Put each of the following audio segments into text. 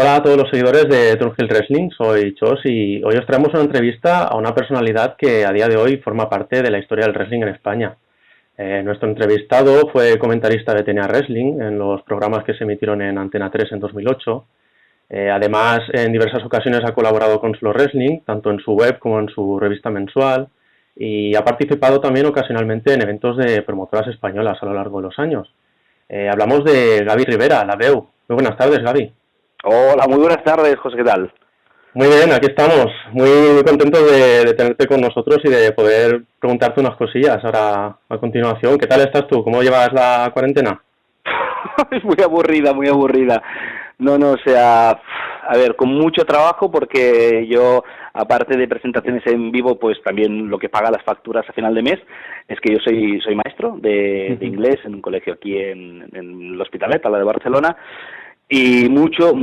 Hola a todos los seguidores de Turnhill Wrestling, soy Chos y hoy os traemos una entrevista a una personalidad que a día de hoy forma parte de la historia del wrestling en España. Nuestro entrevistado fue comentarista de TNA Wrestling en los programas que se emitieron en Antena 3 en 2008. Además, en diversas ocasiones ha colaborado con Slow Wrestling, tanto en su web como en su revista mensual, y ha participado también ocasionalmente en eventos de promotoras españolas a lo largo de los años. Hablamos de Gaby Rivera, la Veu. Muy buenas tardes, Gaby. Hola, muy buenas tardes, José, ¿qué tal? Muy bien, aquí estamos. Muy contentos de tenerte con nosotros y de poder preguntarte unas cosillas ahora a continuación. ¿Qué tal estás tú? ¿Cómo llevas la cuarentena? Es muy aburrida, muy aburrida. No, o sea, a ver, con mucho trabajo porque yo, aparte de presentaciones en vivo, pues también lo que paga las facturas a final de mes es que yo soy maestro de inglés en un colegio aquí en el Hospitalet, a la de Barcelona, y mucho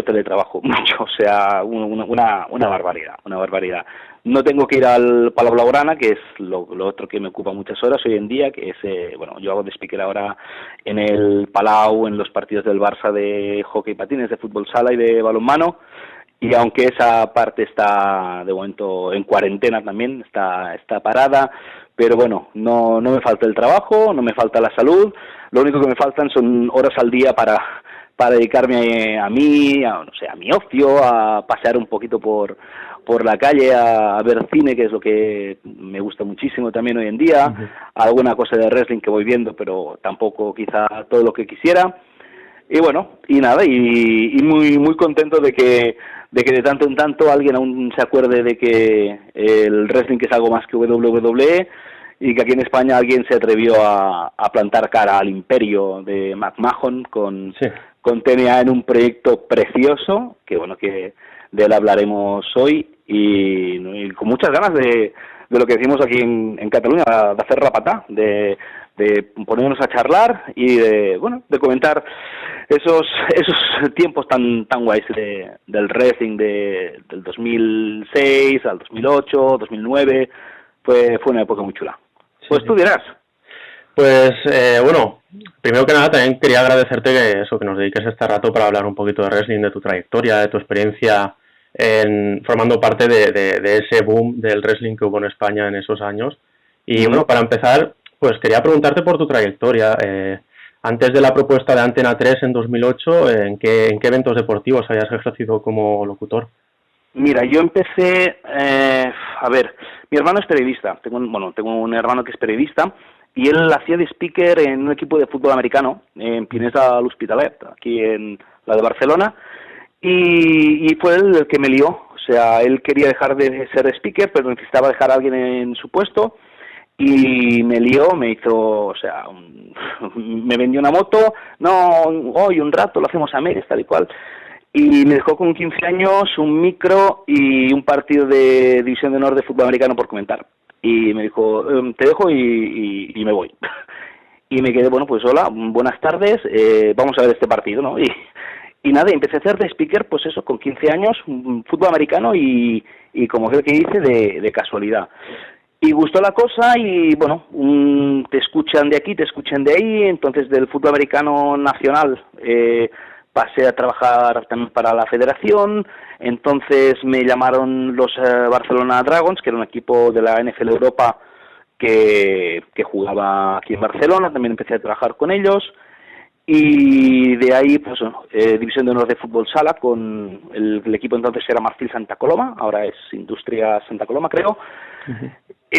teletrabajo, mucho, o sea, una barbaridad, una barbaridad. No tengo que ir al Palau Blaugrana, que es lo otro que me ocupa muchas horas hoy en día, que es, bueno, yo hago de speaker ahora en el Palau, en los partidos del Barça de hockey patines, de fútbol sala y de balonmano, y aunque esa parte está de momento en cuarentena también, está parada, pero bueno, no me falta el trabajo, no me falta la salud, lo único que me faltan son horas al día para dedicarme a mí, no sé, a mi ocio, a pasear un poquito por la calle, a ver cine, que es lo que me gusta muchísimo también hoy en día, alguna cosa de wrestling que voy viendo, pero tampoco quizá todo lo que quisiera. Y bueno, y nada, y muy contento de que de tanto en tanto alguien aún se acuerde de que el wrestling que es algo más que WWE, y que aquí en España alguien se atrevió a plantar cara al imperio de McMahon con TNA en un proyecto precioso, que bueno, que de él hablaremos hoy, y con muchas ganas de lo que decimos aquí en Cataluña, de hacer rapatá, de ponernos a charlar y de comentar esos tiempos tan guays del wrestling del 2006 al 2008, 2009, fue una época muy chula. Pues tú dirás. Pues bueno, primero que nada también quería agradecerte que nos dediques este rato para hablar un poquito de wrestling, de tu trayectoria, de tu experiencia formando parte de ese boom del wrestling que hubo en España en esos años. Y bueno, para empezar, pues quería preguntarte por tu trayectoria. Antes de la propuesta de Antena 3 en 2008, ¿en qué eventos deportivos habías ejercido como locutor? Mira, yo empecé, a ver, mi hermano es periodista, tengo un hermano que es periodista, y él hacía de speaker en un equipo de fútbol americano, en Pinesa al Hospitalet, aquí en la de Barcelona, y fue él el que me lió. O sea, él quería dejar de ser speaker, pero necesitaba dejar a alguien en su puesto, y me lió, me hizo, o sea, me vendió una moto, no, hoy un rato lo hacemos a medias, tal y cual, y me dejó con 15 años un micro y un partido de División de Honor de fútbol americano por comentar. Y me dijo, te dejo y me voy. Y me quedé, bueno, pues hola, buenas tardes, vamos a ver este partido, ¿no? Y nada, empecé a hacer de speaker, pues eso, con 15 años, fútbol americano y como creo que dice, de casualidad. Y gustó la cosa y, bueno, te escuchan de aquí, te escuchan de ahí, entonces del fútbol americano nacional pasé a trabajar también para la federación, entonces me llamaron los Barcelona Dragons, que era un equipo de la NFL Europa que jugaba aquí en Barcelona, también empecé a trabajar con ellos, y de ahí, pues bueno, División de Honor de Fútbol Sala, con el equipo entonces era Marfil Santa Coloma, ahora es Industria Santa Coloma, creo, y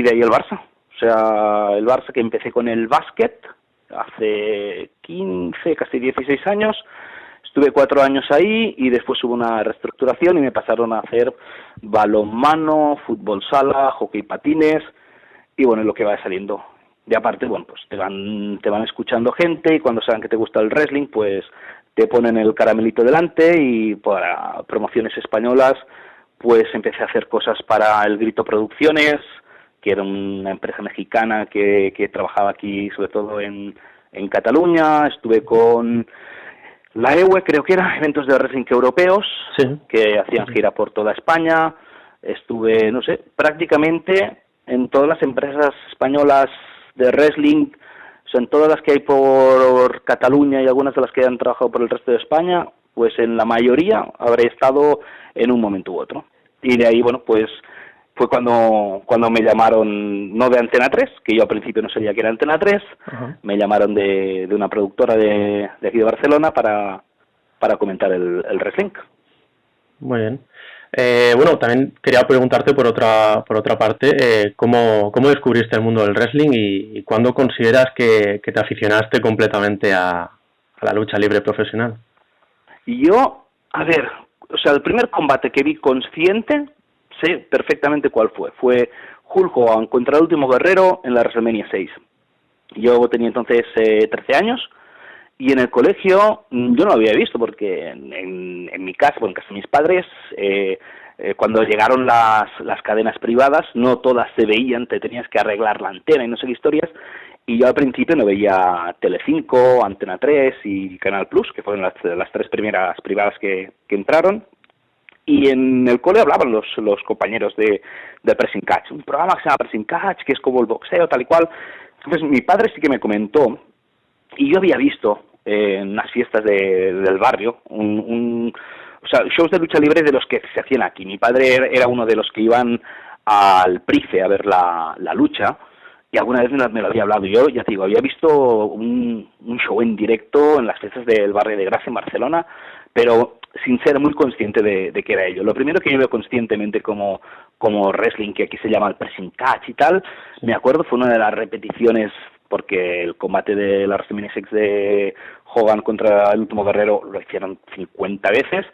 de ahí el Barça, o sea, el Barça, que empecé con el básquet hace 15, casi 16 años, estuve 4 años ahí y después hubo una reestructuración y me pasaron a hacer balonmano, fútbol sala, hockey patines y bueno, lo que va saliendo. Y aparte, bueno, pues te van escuchando gente y cuando saben que te gusta el wrestling, pues te ponen el caramelito delante y para promociones españolas, pues empecé a hacer cosas para El Grito Producciones, que era una empresa mexicana que trabajaba aquí, sobre todo en Cataluña. Estuve con la EWE, creo que era, eventos de wrestling europeos, que hacían gira por toda España. Estuve, no sé, prácticamente en todas las empresas españolas de wrestling, sea, en todas las que hay por Cataluña y algunas de las que han trabajado por el resto de España, pues en la mayoría habré estado en un momento u otro. Y de ahí, bueno, pues fue cuando me llamaron, no de Antena 3, que yo al principio no sabía que era Antena 3, Ajá. me llamaron de una productora de aquí de Barcelona para comentar el wrestling. Muy bien. Bueno, también quería preguntarte por otra parte, ¿cómo descubriste el mundo del wrestling y cuándo consideras que te aficionaste completamente a la lucha libre profesional? Y yo, a ver, o sea, el primer combate que vi consciente, sé perfectamente cuál fue. Fue Hulk Hogan contra el Último Guerrero en la WrestleMania 6. Yo tenía entonces 13 años y en el colegio yo no lo había visto porque en mi casa, en casa de mis padres, cuando llegaron las cadenas privadas, no todas se veían, te tenías que arreglar la antena y no sé qué historias, y yo al principio no veía Telecinco, Antena 3 y Canal Plus, que fueron las tres primeras privadas que entraron, y en el cole hablaban los compañeros de Pressing Catch, un programa que se llama Pressing Catch, que es como el boxeo, tal y cual. Entonces mi padre sí que me comentó, y yo había visto en unas fiestas del barrio, o sea, shows de lucha libre de los que se hacían aquí. Mi padre era uno de los que iban al Price a ver la lucha, y alguna vez me lo había hablado. Yo, ya te digo, había visto un show en directo en las fiestas del barrio de Gracia en Barcelona, pero sin ser muy consciente de que era ello. Lo primero que yo veo conscientemente como wrestling, que aquí se llama el pressing catch y tal, me acuerdo, fue una de las repeticiones, porque el combate de la WrestleMania 6 de Hogan contra el Último Guerrero lo hicieron 50 veces,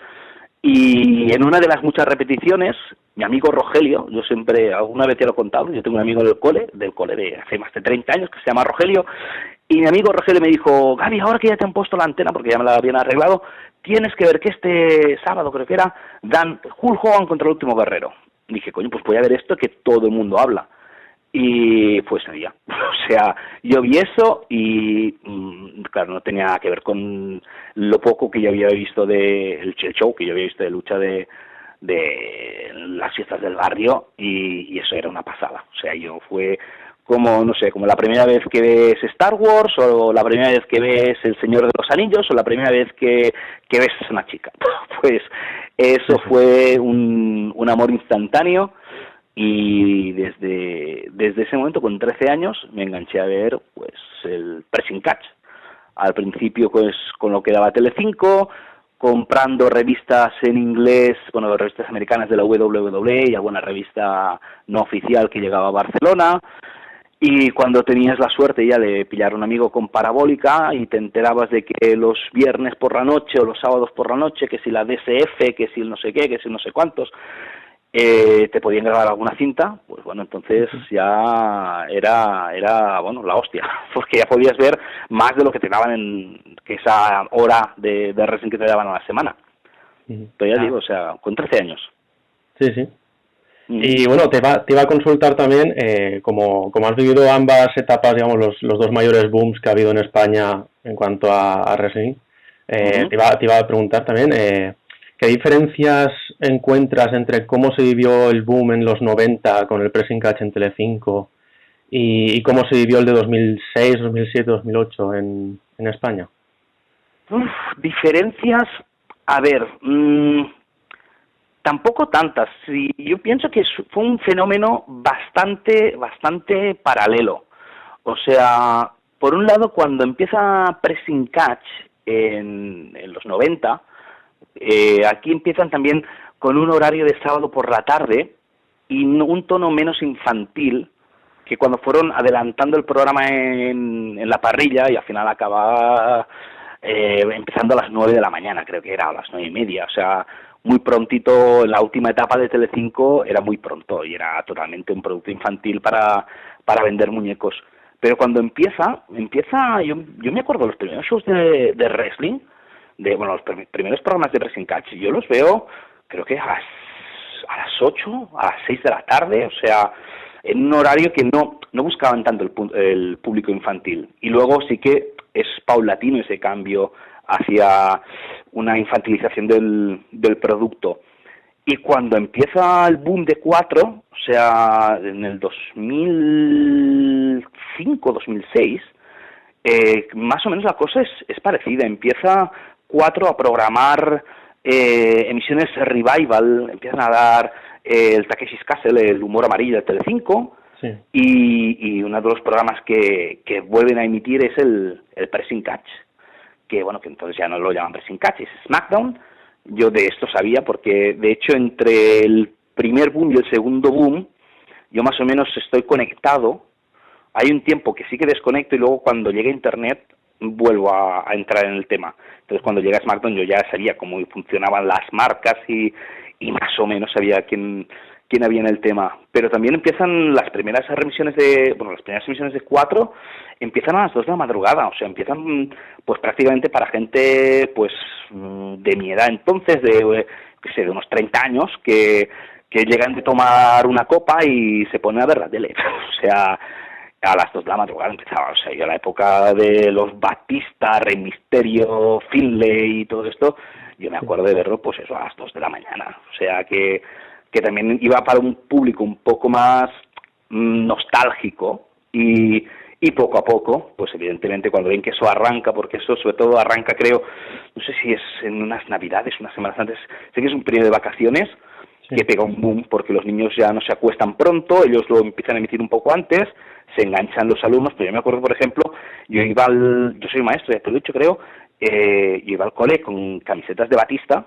y en una de las muchas repeticiones, mi amigo Rogelio, yo siempre, alguna vez te lo he contado, yo tengo un amigo del cole de hace más de 30 años, que se llama Rogelio, y mi amigo Rogelio me dijo, Gaby, ahora que ya te han puesto la antena, porque ya me la habían arreglado, tienes que ver que este sábado, creo que era, dan Hulk Hogan contra el Último Guerrero. Y dije, coño, pues voy a ver esto que todo el mundo habla. Y pues ya, o sea, yo vi eso y claro, no tenía nada que ver con lo poco que yo había visto el show que yo había visto de lucha de las fiestas del barrio, y eso era una pasada. O sea, yo fue como, no sé, como la primera vez que ves Star Wars, o la primera vez que ves El Señor de los Anillos, o la primera vez que ves a una chica. Pues eso fue un amor instantáneo. Y desde ese momento, con 13 años, me enganché a ver pues el Pressing Catch. Al principio, pues con lo que daba Telecinco, comprando revistas en inglés, bueno, revistas americanas de la WWE y alguna revista no oficial que llegaba a Barcelona. Y cuando tenías la suerte ya de pillar un amigo con parabólica y te enterabas de que los viernes por la noche o los sábados por la noche, que si la DSF, que si el no sé qué, que si no sé cuántos, te podían grabar alguna cinta, pues bueno, entonces ya era bueno, la hostia, porque ya podías ver más de lo que te daban que esa hora de wrestling que te daban a la semana. Pero ya digo, o sea, con 13 años. Sí, sí. Y bueno, te iba a consultar también, como has vivido ambas etapas, digamos, los dos mayores booms que ha habido en España en cuanto a wrestling, te iba a preguntar también, ¿qué diferencias encuentras entre cómo se vivió el boom en los 90 con el Pressing Catch en Telecinco y cómo se vivió el de 2006, 2007, 2008 en España? Diferencias, a ver, tampoco tantas. Sí, yo pienso que fue un fenómeno bastante paralelo. O sea, por un lado, cuando empieza Pressing Catch en los 90, aquí empiezan también con un horario de sábado por la tarde y un tono menos infantil que cuando fueron adelantando el programa en la parrilla, y al final acababa empezando a las 9 de la mañana, creo que era, a las 9:30, o sea, muy prontito. La última etapa de Telecinco era muy pronto y era totalmente un producto infantil para vender muñecos. Pero cuando empieza yo me acuerdo de los primeros shows de wrestling, los primeros programas de Pressing Catch, yo los veo, creo que a las 8, a las 6 de la tarde, o sea, en un horario que no buscaban tanto el público infantil. Y luego sí que es paulatino ese cambio hacia una infantilización del producto. Y cuando empieza el boom de 4, o sea, en el 2005, 2006, Más o menos la cosa es parecida. Empieza 4 a programar emisiones revival, empiezan a dar el Takeshi's Castle, el humor amarillo de Telecinco, Sí. y uno de los programas que vuelven a emitir es el Pressing Catch, que bueno, que entonces ya no lo llaman Pressing Catch, es SmackDown. Yo de esto sabía porque, de hecho, entre el primer boom y el segundo boom, yo más o menos estoy conectado. Hay un tiempo que sí que desconecto y luego cuando llega Internet vuelvo a entrar en el tema. Entonces cuando llega SmackDown yo ya sabía cómo funcionaban las marcas y más o menos sabía quién había en el tema. Pero también empiezan las primeras emisiones de 4 empiezan a las 2 de la madrugada, o sea, empiezan pues prácticamente para gente pues de mi edad entonces, de unos 30 años, que llegan de tomar una copa y se ponen a ver la tele. O sea, a las 2 de la madrugada empezaba, o sea, yo la época de los Batista, Rey Misterio, Finlay y todo esto, yo me acuerdo de verlo pues eso a las 2 de la mañana, o sea que también iba para un público un poco más nostálgico y poco a poco, pues evidentemente cuando ven que eso arranca, porque eso sobre todo arranca creo, no sé si es en unas navidades, unas semanas antes, sé que es un periodo de vacaciones, sí, que pega un boom porque los niños ya no se acuestan pronto, ellos lo empiezan a emitir un poco antes, se enganchan los alumnos, pero yo me acuerdo, por ejemplo, yo soy maestro, ya te lo he dicho creo, yo iba al cole con camisetas de Batista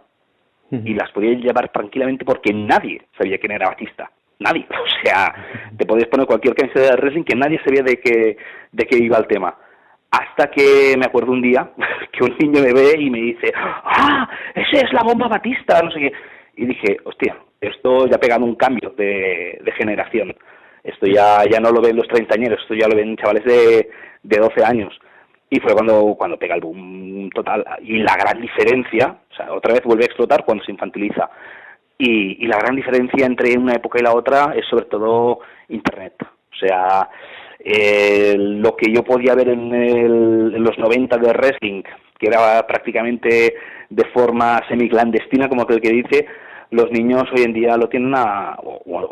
y las podía llevar tranquilamente porque nadie sabía quién era Batista, nadie, o sea, te podías poner cualquier camiseta de wrestling que nadie sabía de qué iba el tema. Hasta que me acuerdo un día que un niño me ve y me dice, ¡ah, ese es la bomba Batista! No sé qué. Y dije, hostia, esto ya ha pegado un cambio de generación. Esto ya no lo ven los treintañeros, esto ya lo ven chavales de 12 años. Y fue cuando pega el boom total. Y la gran diferencia, o sea, otra vez vuelve a explotar cuando se infantiliza. Y la gran diferencia entre una época y la otra es sobre todo Internet. O sea, lo que yo podía ver en los 90 de wrestling, que era prácticamente de forma semiclandestina, como aquel que dice, los niños hoy en día lo tienen o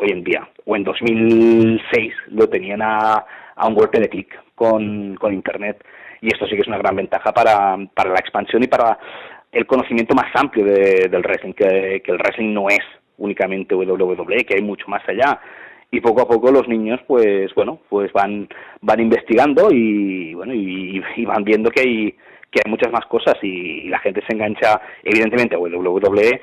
en 2006 lo tenían a un golpe de clic con Internet. Y esto sí que es una gran ventaja para la expansión y para el conocimiento más amplio del wrestling, que el wrestling no es únicamente WWE, que hay mucho más allá. Y poco a poco los niños pues van investigando y van viendo que hay muchas más cosas y la gente se engancha evidentemente a WWE,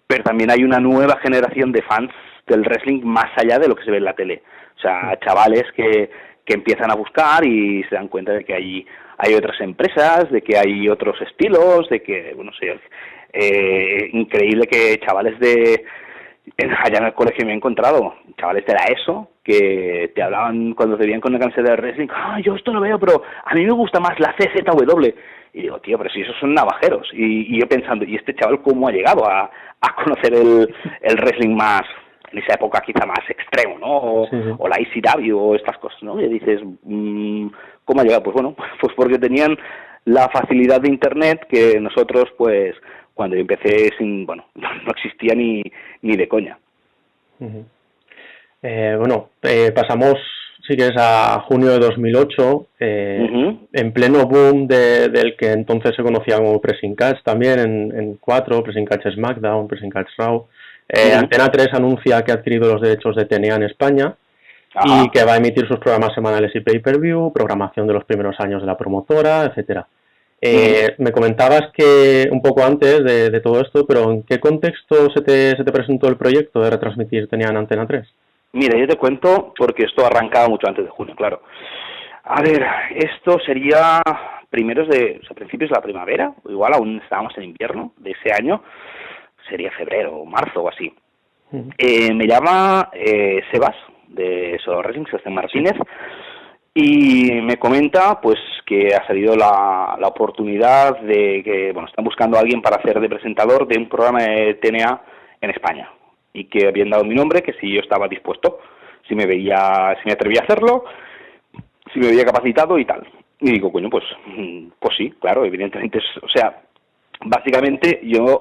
pero también hay una nueva generación de fans del wrestling más allá de lo que se ve en la tele. O sea, chavales que empiezan a buscar y se dan cuenta de que hay otras empresas, de que hay otros estilos, de que, increíble que chavales allá en el colegio me he encontrado chavales de la ESO que te hablaban cuando te veían con una camiseta de wrestling, yo esto lo veo, pero a mí me gusta más la CZW. Y digo, tío, pero si esos son navajeros. Y yo pensando, ¿y este chaval cómo ha llegado a conocer el wrestling más, en esa época quizá más extremo, ¿no? O la ECW o estas cosas, ¿no? Y dices, ¿cómo ha llegado? Pues bueno, pues porque tenían la facilidad de Internet que nosotros, pues, cuando yo empecé, no existía ni de coña. Pasamos, si quieres, a junio de 2008, en pleno boom del que entonces se conocía como Pressing Catch, también en 4, Pressing Catch SmackDown, Pressing Catch Raw. Antena 3 anuncia que ha adquirido los derechos de TNA en España y que va a emitir sus programas semanales y pay-per-view, programación de los primeros años de la promotora, etcétera. Me comentabas que un poco antes de todo esto, pero ¿en qué contexto se te presentó el proyecto de retransmitir TNA en Antena 3? Mira, yo te cuento porque esto arrancaba mucho antes de junio, claro. A ver, esto sería principios de la primavera, o igual aún estábamos en invierno de ese año, sería febrero o marzo o así. Me llama Sebas, de Solo Wrestling, Sebastián Martínez, y me comenta pues que ha salido la oportunidad de que están buscando a alguien para hacer de presentador de un programa de TNA en España, y que habían dado mi nombre, que si yo estaba dispuesto, si me atrevía a hacerlo, si me veía capacitado y tal. Y digo, coño, pues sí, claro, evidentemente, o sea, básicamente yo,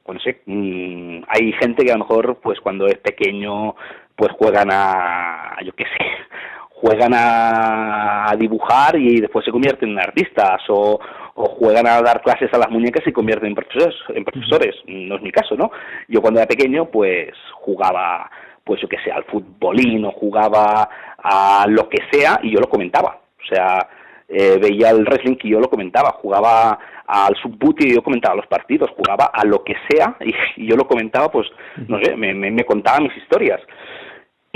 hay gente que a lo mejor, pues cuando es pequeño, pues juegan juegan a dibujar y después se convierten en artistas, o juegan a dar clases a las muñecas y se convierten en profesores. No es mi caso, ¿no? Yo cuando era pequeño, pues jugaba, pues yo que sé, al futbolín, o jugaba a lo que sea, y yo lo comentaba. O sea, veía el wrestling y yo lo comentaba, jugaba al Subbuti y yo comentaba los partidos, jugaba a lo que sea y yo lo comentaba, pues, no sé, me contaba mis historias.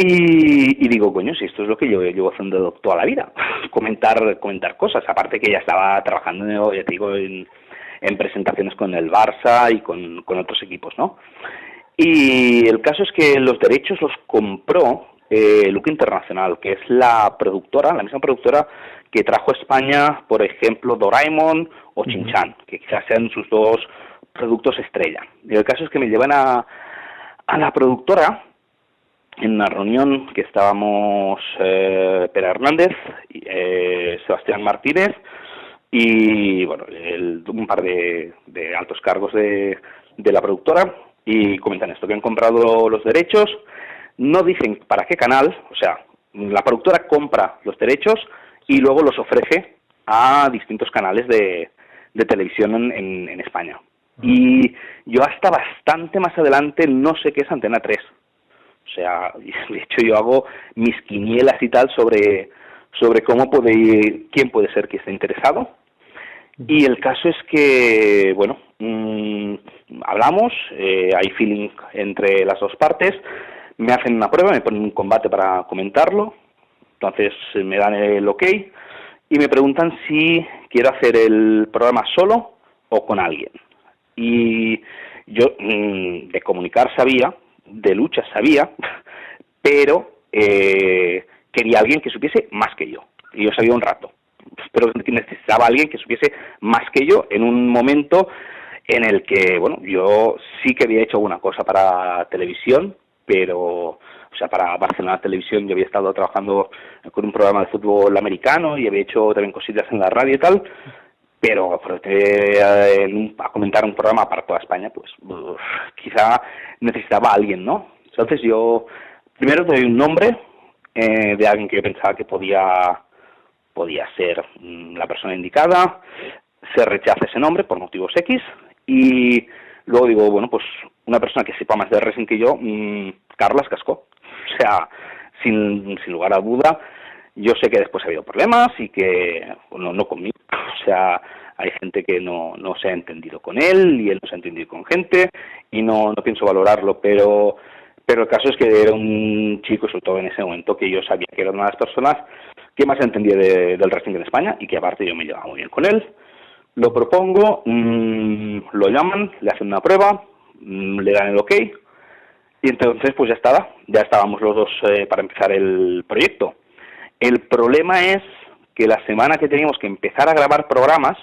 Y digo, coño, si esto es lo que yo llevo haciendo toda la vida, comentar cosas, aparte que ya estaba trabajando, ya te digo, en presentaciones con el Barça y con otros equipos, ¿no? Y el caso es que los derechos los compró Luca Internacional, que es la misma productora que trajo a España, por ejemplo, Doraemon o Shin-Chan, que quizás sean sus dos productos estrella. Y el caso es que me llevan a la productora en una reunión que estábamos Pere Hernández, Sebastián Martínez y bueno, un par de altos cargos de la productora, y comentan esto, que han comprado los derechos, no dicen para qué canal, o sea, la productora compra los derechos y luego los ofrece a distintos canales de televisión en España. Y yo hasta bastante más adelante no sé qué es Antena 3. O sea, de hecho yo hago mis quinielas y tal sobre quién puede ser que esté interesado. Y el caso es que, bueno, hablamos, hay feeling entre las dos partes, me hacen una prueba, me ponen un combate para comentarlo, entonces me dan el ok y me preguntan si quiero hacer el programa solo o con alguien. Y yo de comunicar sabía, de lucha sabía, pero quería alguien que supiese más que yo, y yo sabía un rato, pero necesitaba alguien que supiese más que yo en un momento en el que, bueno, yo sí que había hecho alguna cosa para televisión, pero, o sea, para Barcelona Televisión yo había estado trabajando con un programa de fútbol americano y había hecho también cosillas en la radio y tal, pero a comentar un programa para toda España, pues quizá necesitaba a alguien, ¿no? Entonces yo primero doy un nombre de alguien que yo pensaba que podía ser la persona indicada, se rechaza ese nombre por motivos X, y luego digo, bueno, pues una persona que sepa más de wrestling que yo, Carlas Cascó. O sea, sin lugar a duda, yo sé que después ha habido problemas y que, bueno, no conmigo, o sea, hay gente que no se ha entendido con él y él no se ha entendido con gente y no pienso valorarlo, pero el caso es que era un chico, sobre todo en ese momento, que yo sabía que era una de las personas que más entendía del wrestling en España y que aparte yo me llevaba muy bien con él. Lo propongo, lo llaman, le hacen una prueba, le dan el ok y entonces pues ya estábamos los dos para empezar el proyecto. El problema es que la semana que teníamos que empezar a grabar programas,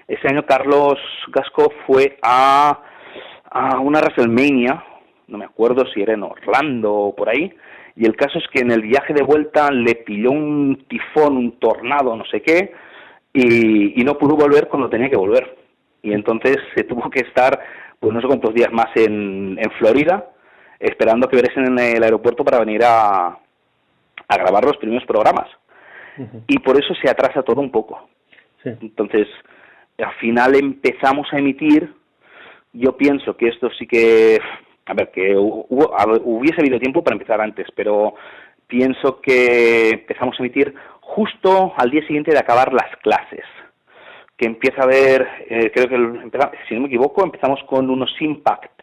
ese año Carlos Gasco fue a una WrestleMania, no me acuerdo si era en Orlando o por ahí, y el caso es que en el viaje de vuelta le pilló un tifón, un tornado, no sé qué, y no pudo volver cuando tenía que volver. Y entonces se tuvo que estar, pues no sé cuántos días más en Florida, esperando que viniesen en el aeropuerto para venir a grabar los primeros programas. Y por eso se atrasa todo un poco. Sí. Entonces, al final empezamos a emitir, yo pienso que esto sí que, a ver, que hubiese habido tiempo para empezar antes, pero pienso que empezamos a emitir justo al día siguiente de acabar las clases, que empieza a haber, creo que, si no me equivoco, empezamos con unos Impact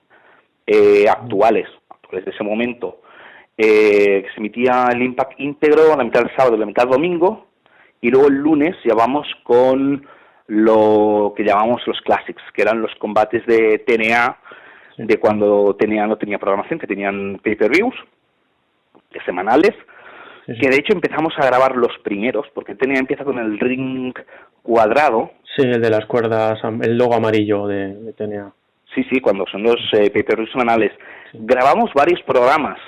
actuales de ese momento, que se emitía el Impact íntegro la mitad del sábado y la mitad del domingo, y luego el lunes ya vamos con lo que llamamos los Classics, que eran los combates de TNA, de cuando TNA no tenía programación, que tenían pay-per-views semanales, que de hecho empezamos a grabar los primeros, porque TNA empieza con el ring cuadrado. Sí, el de las cuerdas, el logo amarillo de TNA. Sí, cuando son los pay-per-views semanales. Sí. Grabamos varios programas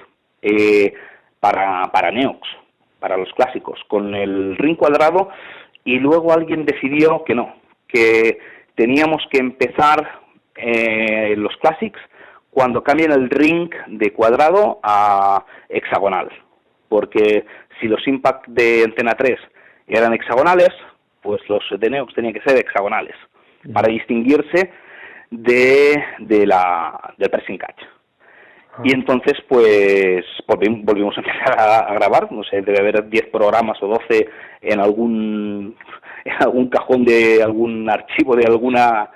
para Neox, para los clásicos, con el ring cuadrado, y luego alguien decidió que no, que teníamos que empezar los Classics cuando cambian el ring de cuadrado a hexagonal. porque si los impact de Antena 3 eran hexagonales, pues los de Neox tenían que ser hexagonales, para distinguirse del pressing catch. Y entonces, pues, volvimos a empezar a grabar, no sé, debe haber 10 programas o 12 en algún cajón de algún archivo de alguna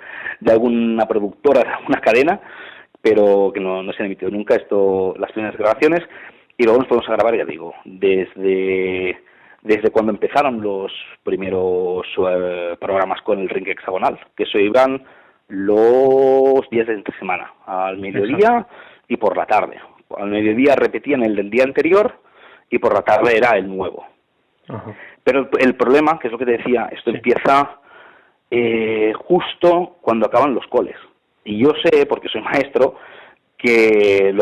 productora, de alguna cadena, pero que no se han emitido nunca las primeras grabaciones, y luego nos podemos a grabar, ya digo, desde cuando empezaron los primeros programas con el ring hexagonal, que se iban los días de entre semana, al mediodía. Exacto. Y por la tarde. Al mediodía repetían el del día anterior y por la tarde era el nuevo. Ajá. Pero el problema, que es lo que te decía, esto empieza justo cuando acaban los coles. Y yo sé, porque soy maestro, que el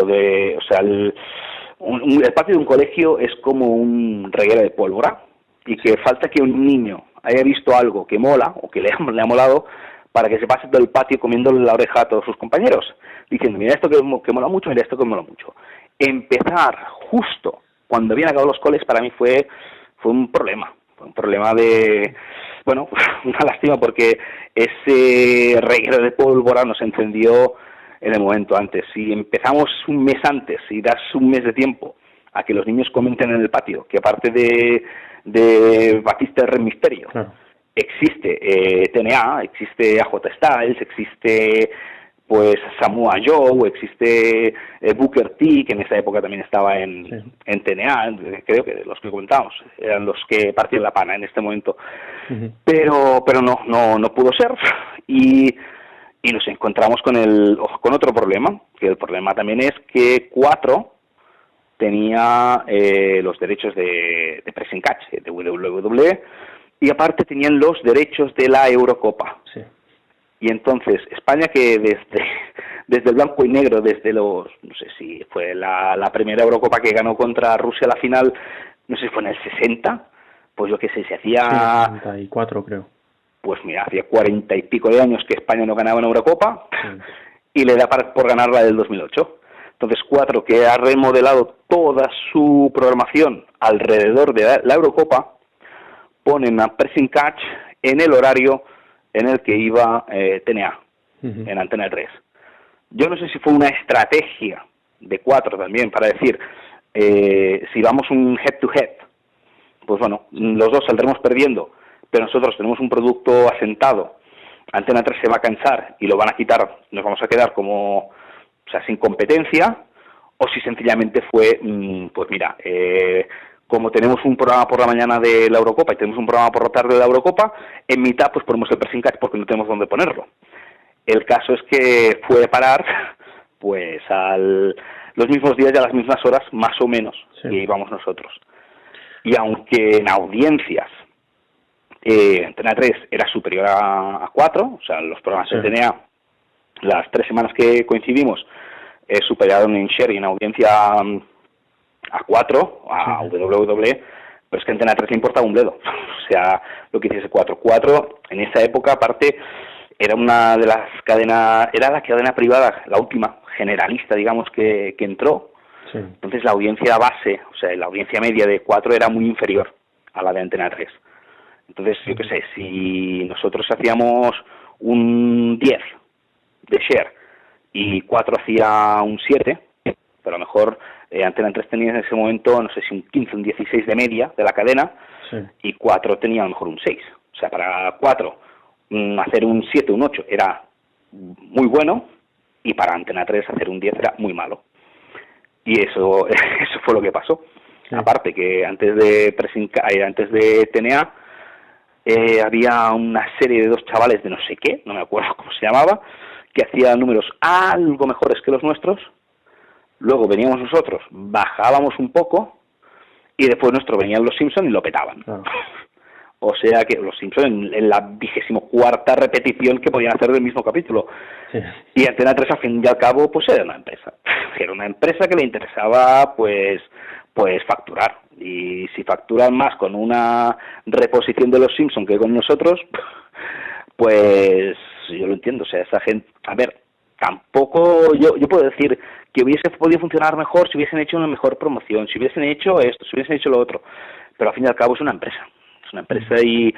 patio de un colegio es como un reguero de pólvora y que falta que un niño haya visto algo que mola o que le ha molado para que se pase todo el patio comiéndole la oreja a todos sus compañeros, diciendo, mira esto que mola mucho, mira esto que mola mucho. Empezar justo cuando habían acabado los coles para mí fue un problema. Fue un problema una lástima, porque ese reguero de pólvora nos encendió en el momento antes. Si empezamos un mes antes y das un mes de tiempo a que los niños comenten en el patio, que aparte de Batista Rey Misterio, claro, existe TNA, existe AJ Styles, existe pues Samoa Joe, existe Booker T, que en esa época también estaba en TNA, creo que los que comentábamos eran los que partían la pana en este momento. Uh-huh. Pero no pudo ser, y nos encontramos con otro problema, que el problema también es que 4 tenía los derechos de pressing catch de WWE, y aparte tenían los derechos de la Eurocopa. Sí. Y entonces España, que desde el blanco y negro, desde no sé si fue la primera Eurocopa que ganó contra Rusia la final, no sé si fue en el 60, pues yo qué sé, se hacía... 64 creo. Pues mira, hacía 40 y pico de años que España no ganaba una Eurocopa, y le da por ganar la del 2008. Entonces 4, que ha remodelado toda su programación alrededor de la Eurocopa, ponen a pressing catch en el horario en el que iba TNA, uh-huh, en Antena 3. Yo no sé si fue una estrategia de 4 también para decir, si vamos un head-to-head, pues bueno, los dos saldremos perdiendo, pero nosotros tenemos un producto asentado, Antena 3 se va a cansar y lo van a quitar, nos vamos a quedar sin competencia, o si sencillamente fue, pues mira, como tenemos un programa por la mañana de la Eurocopa y tenemos un programa por la tarde de la Eurocopa, en mitad pues ponemos el pressing catch porque no tenemos dónde ponerlo. El caso es que fue parar pues los mismos días y a las mismas horas, más o menos, que íbamos nosotros. Y aunque en audiencias Antena 3 era superior a 4, o sea, los programas de TNA, las 3 semanas que coincidimos, superaron en share y en audiencia a 4, a WWE, pero es que a Antena 3 le importaba un dedo. O sea, lo que hiciese 4. 4, en esa época, aparte, era una de las cadenas, era la cadena privada, la última, generalista, digamos, que entró. Sí. Entonces la audiencia base, o sea, la audiencia media de 4 era muy inferior a la de Antena 3. Entonces, yo qué sé, si nosotros hacíamos un 10 de share y 4 hacía un 7, pero a lo mejor Antena 3 tenía en ese momento, no sé si un 15, un 16 de media de la cadena, y 4 tenía a lo mejor un 6. O sea, para 4 hacer un 7, un 8 era muy bueno, y para Antena 3 hacer un 10 era muy malo. Y eso fue lo que pasó. Sí. Aparte que antes de TNA había una serie de 2 chavales de no sé qué, no me acuerdo cómo se llamaba, que hacían números algo mejores que los nuestros. Luego veníamos nosotros, bajábamos un poco, y después venían los Simpson y lo petaban. Claro. O sea que los Simpson en la 24ª repetición que podían hacer del mismo capítulo. Sí. Y Antena 3, al fin y al cabo, pues era una empresa. Era una empresa que le interesaba, pues facturar. Y si facturan más con una reposición de los Simpson que con nosotros, pues yo lo entiendo. O sea, esa gente, a ver, tampoco yo puedo decir que hubiese podido funcionar mejor si hubiesen hecho una mejor promoción, si hubiesen hecho esto, si hubiesen hecho lo otro. Pero al fin y al cabo es una empresa y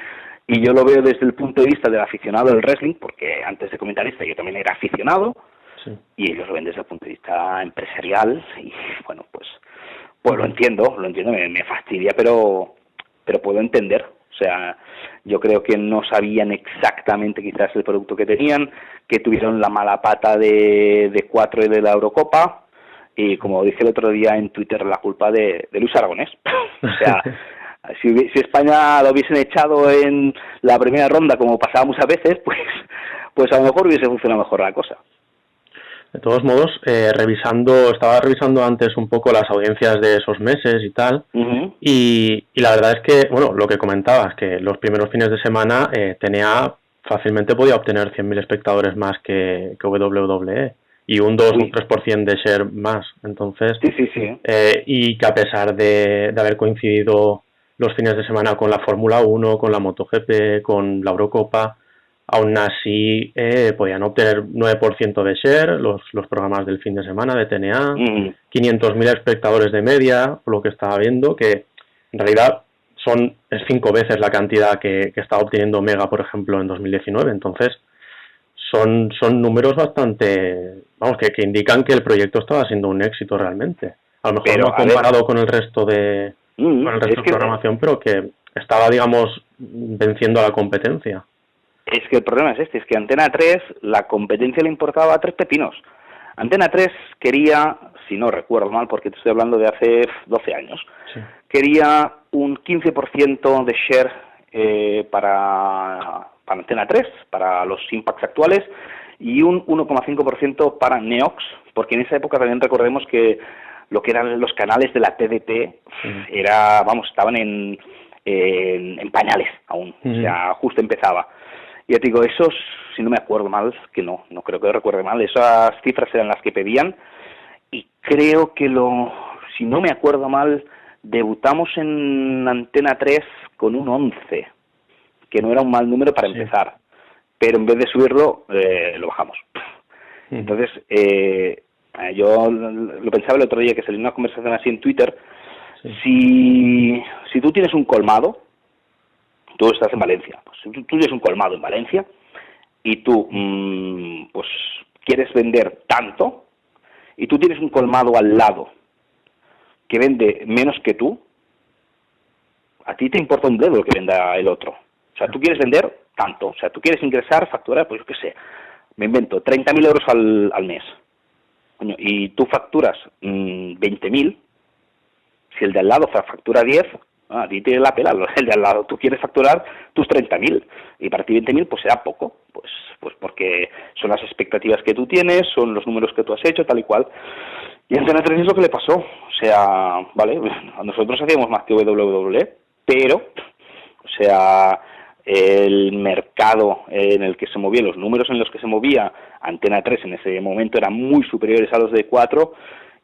yo lo veo desde el punto de vista del aficionado del wrestling, porque antes de comentarista yo también era aficionado, sí. Y ellos lo ven desde el punto de vista empresarial y bueno, pues lo entiendo, me fastidia, pero puedo entender. O sea, yo creo que no sabían exactamente quizás el producto que tenían, que tuvieron la mala pata de 4 y de la Eurocopa, y como dije el otro día en Twitter, la culpa de Luis Aragonés. O sea, si España lo hubiesen echado en la primera ronda, como pasaba muchas veces, pues a lo mejor hubiese funcionado mejor la cosa. De todos modos, estaba revisando antes un poco las audiencias de esos meses y tal, uh-huh. y la verdad es que, bueno, lo que comentabas, que los primeros fines de semana fácilmente podía obtener 100.000 espectadores más que WWE, y un 2 o un 3% de share más, entonces, sí. Y que a pesar de haber coincidido los fines de semana con la Fórmula 1, con la MotoGP, con la Eurocopa, aún así podían obtener 9% de share los programas del fin de semana de TNA, 500.000 espectadores de media, por lo que estaba viendo, que en realidad es 5 veces la cantidad que estaba obteniendo Omega, por ejemplo, en 2019. Entonces, son números bastante, vamos, que indican que el proyecto estaba siendo un éxito realmente. A lo mejor no comparado con el resto de programación, pero que estaba, digamos, venciendo a la competencia. Es que el problema es es que Antena 3, la competencia le importaba 3 pepinos. Antena 3 quería, si no recuerdo mal, porque te estoy hablando de hace 12 años, sí. Quería un 15% de share para Antena 3, para los Impacts actuales, y un 1,5% para Neox, porque en esa época también recordemos que lo que eran los canales de la TDT estaban en pañales aún, o sea, justo empezaba. Y ya te digo, esos, si no me acuerdo mal, que no creo que recuerde mal, esas cifras eran las que pedían, y creo que si no me acuerdo mal, debutamos en Antena 3 con un 11, que no era un mal número para empezar, pero en vez de subirlo, lo bajamos. Entonces, yo lo pensaba el otro día, que salió una conversación así en Twitter, si tú tienes un colmado, tú estás en Valencia, pues tú tienes un colmado en Valencia y tú pues quieres vender tanto y tú tienes un colmado al lado que vende menos que tú, a ti te importa un bledo lo que venda el otro. O sea, tú quieres vender tanto, o sea, tú quieres ingresar, facturar, pues yo qué sé, me invento 30.000 euros al mes, y tú facturas 20.000, si el de al lado factura 10, a ti te la pela el de al lado. Tú quieres facturar tus 30.000 y para ti 20.000 pues será poco, pues porque son las expectativas que tú tienes, son los números que tú has hecho, tal y cual. Y a Antena 3 es lo que le pasó. O sea, vale, nosotros hacíamos más que WWE, pero, o sea, el mercado en el que se movía, los números en los que se movía Antena 3 en ese momento eran muy superiores a los de 4,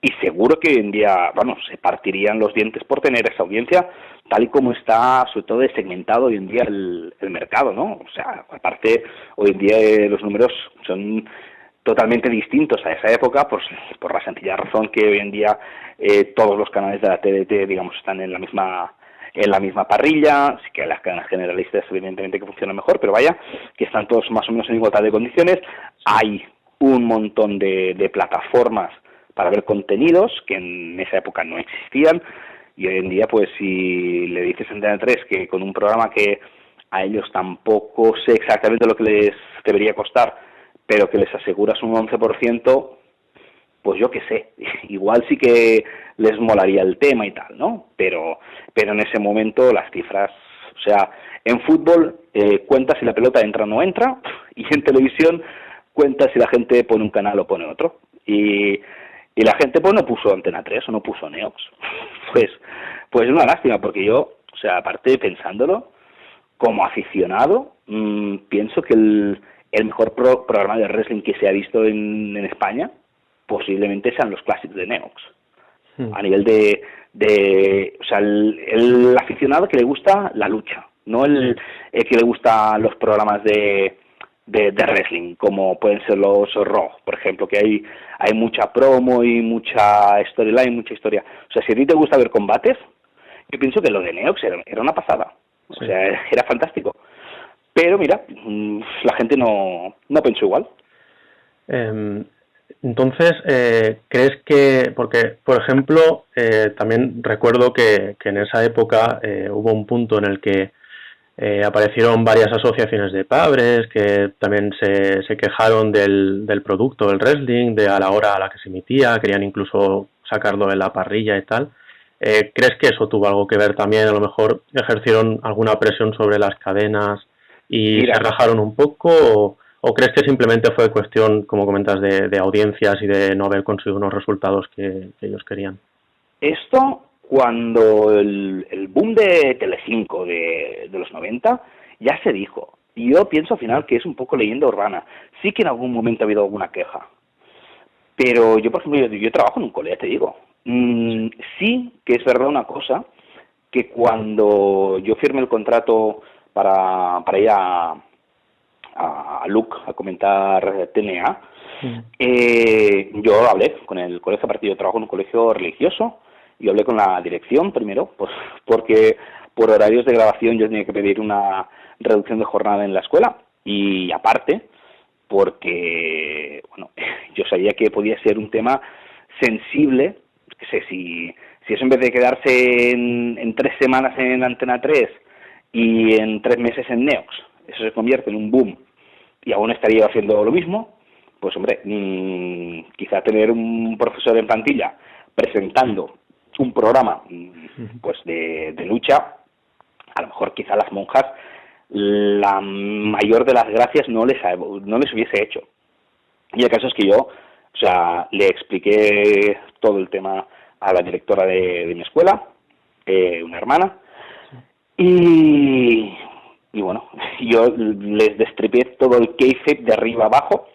y seguro que hoy en día, se partirían los dientes por tener esa audiencia, tal y como está, sobre todo, segmentado hoy en día el mercado, ¿no? O sea, aparte, hoy en día los números son totalmente distintos a esa época, pues por la sencilla razón que hoy en día todos los canales de la TDT, digamos, están en la misma parrilla, sí que las cadenas generalistas evidentemente que funcionan mejor, pero vaya, que están todos más o menos en igualdad de condiciones. Hay un montón de plataformas para ver contenidos que en esa época no existían, y hoy en día, pues si le dices a Antena 3 que con un programa que a ellos tampoco sé exactamente lo que les debería costar, pero que les aseguras un 11%, pues yo qué sé, igual sí que les molaría el tema y tal, ¿no? Pero en ese momento las cifras, o sea, en fútbol cuenta si la pelota entra o no entra, y en televisión cuenta si la gente pone un canal o pone otro, y la gente pues no puso Antena 3 o no puso Neox. Pues es una lástima, porque yo, o sea, aparte de pensándolo, como aficionado, pienso que el mejor programa de wrestling que se ha visto en España posiblemente sean los clásicos de Neox. A nivel o sea, el aficionado que le gusta la lucha, no el que le gusta los programas de de wrestling, como pueden ser los Raw, por ejemplo, que hay mucha promo y mucha storyline, mucha historia. O sea, si a ti te gusta ver combates, yo pienso que lo de Neox era una pasada. O sea, era fantástico. Pero mira, la gente no pensó igual. Entonces, ¿crees que, porque, por ejemplo, también recuerdo que en esa época hubo un punto en el que aparecieron varias asociaciones de padres que también se quejaron del producto del wrestling, de a la hora a la que se emitía, querían incluso sacarlo en la parrilla y tal. ¿Crees que eso tuvo algo que ver también? A lo mejor ejercieron alguna presión sobre las cadenas y se rajaron un poco, o crees que simplemente fue cuestión, como comentas, de audiencias y de no haber conseguido unos resultados que ellos querían? Esto, cuando el boom de Telecinco de los 90, ya se dijo. Y yo pienso al final que es un poco leyenda urbana. Sí que en algún momento ha habido alguna queja. Pero yo, por ejemplo, yo trabajo en un cole, te digo. Sí que es verdad una cosa, que cuando yo firmé el contrato para ir a LUC a comentar TNA, yo hablé con el colegio, aparte yo trabajo en un colegio religioso, y hablé con la dirección primero, pues porque por horarios de grabación yo tenía que pedir una reducción de jornada en la escuela, y aparte porque, bueno, yo sabía que podía ser un tema sensible, que sé, si eso en vez de quedarse en 3 semanas en Antena 3 y en 3 meses en Neox, eso se convierte en un boom y aún estaría haciendo lo mismo, pues hombre, quizá tener un profesor en plantilla presentando un programa pues de lucha, a lo mejor quizá las monjas la mayor de las gracias no les hubiese hecho. Y el caso es que yo, o sea, le expliqué todo el tema a la directora de mi escuela, una hermana, y bueno, yo les destripé todo el kayfabe de arriba abajo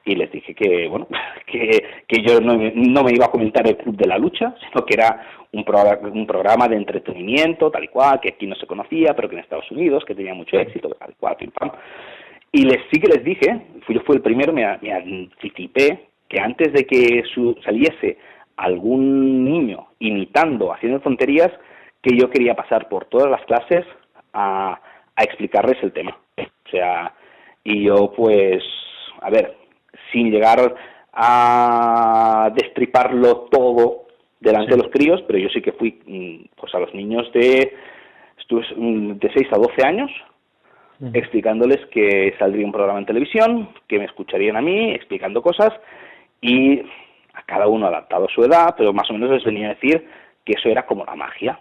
y les dije que, bueno, que yo no me iba a comentar el Club de la Lucha, sino que era un programa de entretenimiento, tal y cual, que aquí no se conocía, pero que en Estados Unidos, que tenía mucho éxito, tal y cual, pim pam. Y sí que les dije, yo fui el primero, me anticipé, que antes de que saliese algún niño imitando, haciendo tonterías, que yo quería pasar por todas las clases a explicarles el tema. O sea, y yo pues, a ver, sin llegar a destriparlo todo delante de los críos, pero yo sí que fui pues a los niños de 6 a 12 años, explicándoles que saldría un programa en televisión, que me escucharían a mí, explicando cosas, y a cada uno adaptado a su edad, pero más o menos les venía a decir que eso era como la magia,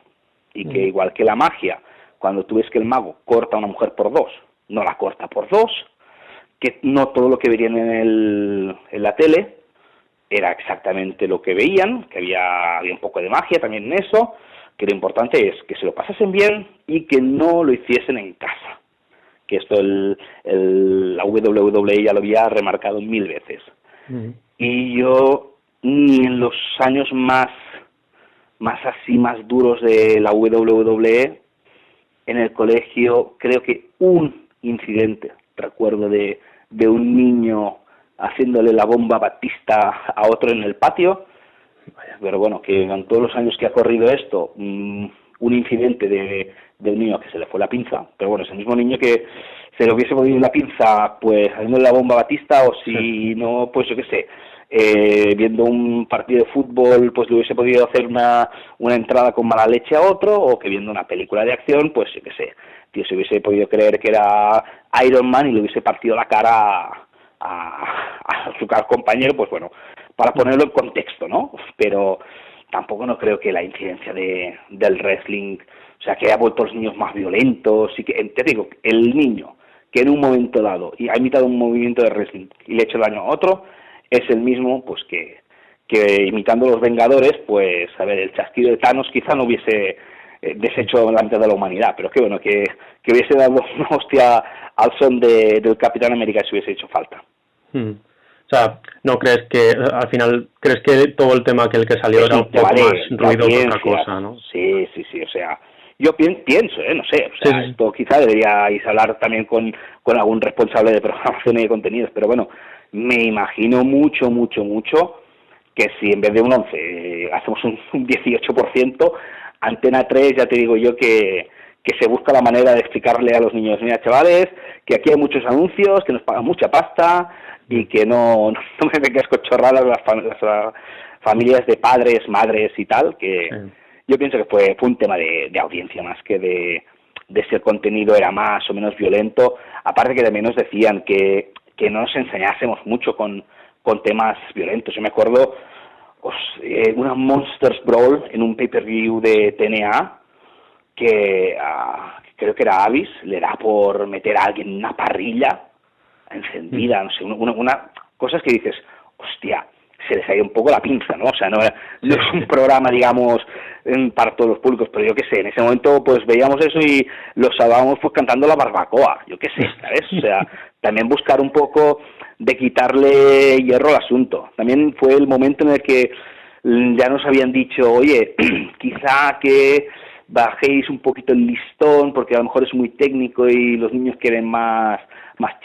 y que igual que la magia, cuando tú ves que el mago corta a una mujer por 2, no la corta por 2, que no todo lo que verían en la tele era exactamente lo que veían, que había un poco de magia también en eso, que lo importante es que se lo pasasen bien y que no lo hiciesen en casa. Que esto la WWE ya lo había remarcado 1000 veces. Y yo, ni en los años más duros de la WWE, en el colegio, creo que un incidente, recuerdo de un niño haciéndole la bomba Batista a otro en el patio, pero bueno, que en todos los años que ha corrido esto, un incidente de un niño que se le fue la pinza, pero bueno, ese mismo niño que se le hubiese podido la pinza, pues haciéndole la bomba Batista, o si no, pues yo qué sé, viendo un partido de fútbol, pues le hubiese podido hacer una entrada con mala leche a otro, o que viendo una película de acción, pues yo qué sé, tío, se hubiese podido creer que era Iron Man y le hubiese partido la cara a su compañero, pues bueno, para ponerlo en contexto, ¿no? Pero tampoco no creo que la incidencia del wrestling, o sea, que haya vuelto a los niños más violentos, y que, te digo, el niño que en un momento dado y ha imitado un movimiento de wrestling y le ha hecho daño a otro, es el mismo, pues que imitando los Vengadores, pues, a ver, el chasquido de Thanos quizá no hubiese deshecho delante de la humanidad, pero que bueno, que hubiese dado una hostia al son del Capitán América si hubiese hecho falta. O sea, ¿no crees que, al final, crees que todo el tema el que salió era un poco más ruido que otra cosa, no? Sí, o sea, Yo pienso, no sé, o sea, esto quizá deberíais hablar también con algún responsable de programación y de contenidos, pero bueno, me imagino mucho que si en vez de un 11 hacemos un 18%, Antena 3 ya te digo yo que se busca la manera de explicarle a los niños, mira chavales, que aquí hay muchos anuncios, que nos pagan mucha pasta y que no me vengas con chorradas las familias de padres, madres y tal, que yo pienso que fue un tema de audiencia más que de si el contenido era más o menos violento, aparte que también nos decían que no nos enseñásemos mucho con temas violentos. Yo me acuerdo una Monsters Brawl en un pay-per-view de TNA que creo que era Avis, le da por meter a alguien en una parrilla encendida, no sé, una cosas que dices, hostia, se les ha ido un poco la pinza, ¿no? O sea, no es un programa, digamos, para todos los públicos, pero yo qué sé, en ese momento pues veíamos eso y los salvábamos pues cantando la barbacoa, yo qué sé, ¿sabes? O sea, también buscar un poco de quitarle hierro al asunto. También fue el momento en el que ya nos habían dicho, oye, quizá que bajéis un poquito el listón porque a lo mejor es muy técnico y los niños quieren más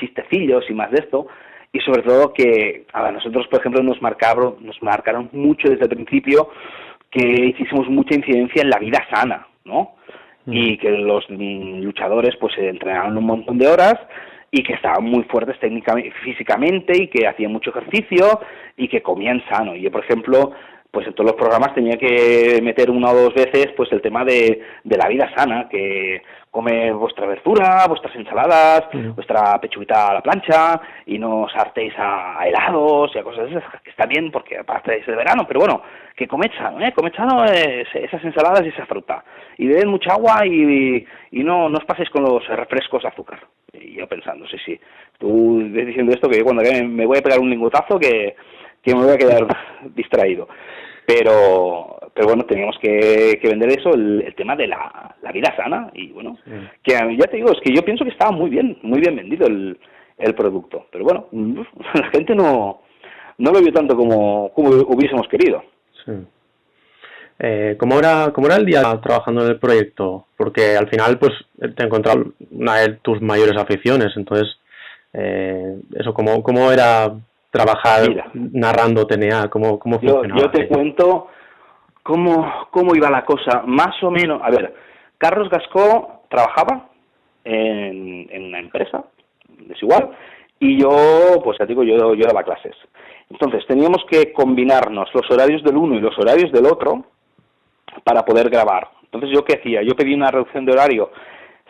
chistecillos y más de esto, y sobre todo que a nosotros, por ejemplo, nos marcaron mucho desde el principio que hicimos mucha incidencia en la vida sana, ¿no? Y que los luchadores pues se entrenaban un montón de horas y que estaban muy fuertes físicamente y que hacían mucho ejercicio y que comían sano. Y yo, por ejemplo, pues en todos los programas tenía que meter una o dos veces pues el tema de la vida sana, que come vuestra verdura, vuestras ensaladas, vuestra pechuguita a la plancha y no os hartéis a helados y a cosas esas, que está bien porque aparte es el verano, pero bueno, que comed sano, esas ensaladas y esa fruta. Y bebed mucha agua y no os paséis con los refrescos de azúcar. Y yo pensando, sí, tú diciendo esto que yo cuando me voy a pegar un lingotazo que me voy a quedar distraído. Pero bueno, teníamos que vender eso, el tema de la vida sana, y bueno, que ya te digo, es que yo pienso que estaba muy bien vendido el producto, pero bueno, la gente no lo vio tanto como hubiésemos querido. Sí. ¿Cómo era el día trabajando en el proyecto? Porque al final pues te encontrado una de tus mayores aficiones, entonces eso, ¿cómo era trabajar narrando TNA? ¿Cómo funcionaba? Yo te cuento cómo iba la cosa, más o menos. A ver, Carlos Gascó trabajaba en una empresa desigual y yo, pues ya digo, yo daba clases. Entonces teníamos que combinarnos los horarios del uno y los horarios del otro para poder grabar. Entonces, ¿yo qué hacía? Yo pedí una reducción de horario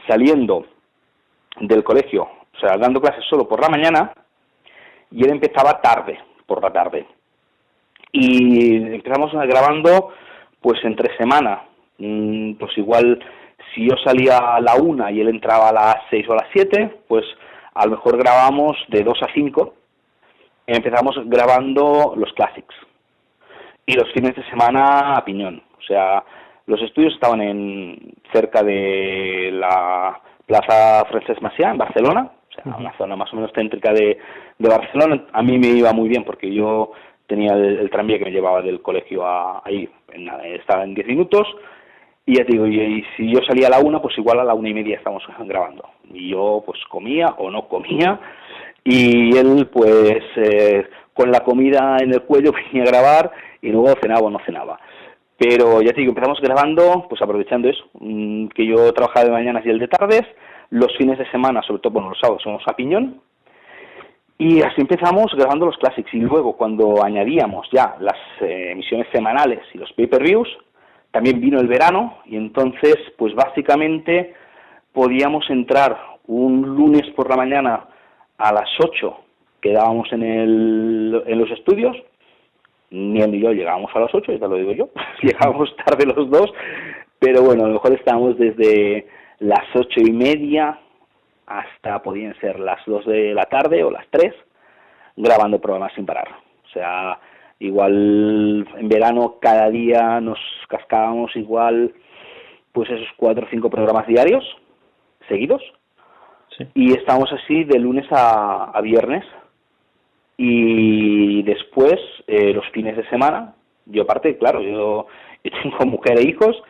saliendo del colegio, o sea, dando clases solo por la mañana, y él empezaba por la tarde. Y empezamos grabando, pues entre semana, pues igual, si yo salía a la 1 y él entraba a las 6 o a las 7, pues a lo mejor grabamos de 2 a 5, y empezamos grabando los classics. Y los fines de semana a piñón. O sea, los estudios estaban cerca de la Plaza Francesc Macià, en Barcelona, o sea, una zona más o menos céntrica de Barcelona. A mí me iba muy bien porque yo tenía el tranvía que me llevaba del colegio ahí, estaba en 10 minutos, y ya te digo, y si yo salía a la 1, pues igual a la 1:30 estamos grabando. Y yo pues comía o no comía, y él pues con la comida en el cuello venía a grabar y luego cenaba o no cenaba. Pero ya te digo, empezamos grabando, pues aprovechando eso, que yo trabajaba de mañanas y él de tardes, los fines de semana, sobre todo, los sábados, somos a piñón, y así empezamos grabando los classics. Y luego, cuando añadíamos ya las emisiones semanales y los pay-per-views, también vino el verano, y entonces, pues básicamente, podíamos entrar un lunes por la mañana a las 8, quedábamos en los estudios. Ni él ni yo llegábamos a las 8, ya te lo digo yo, llegábamos tarde los dos, pero bueno, a lo mejor estábamos desde las 8:30 hasta, podían ser las 2 de la tarde o las 3, grabando programas sin parar. O sea, igual en verano cada día nos cascábamos igual, pues esos 4 o 5 programas diarios, seguidos, sí. Y estábamos así de lunes a viernes. Y después, los fines de semana, yo aparte, claro, yo tengo mujer e hijos,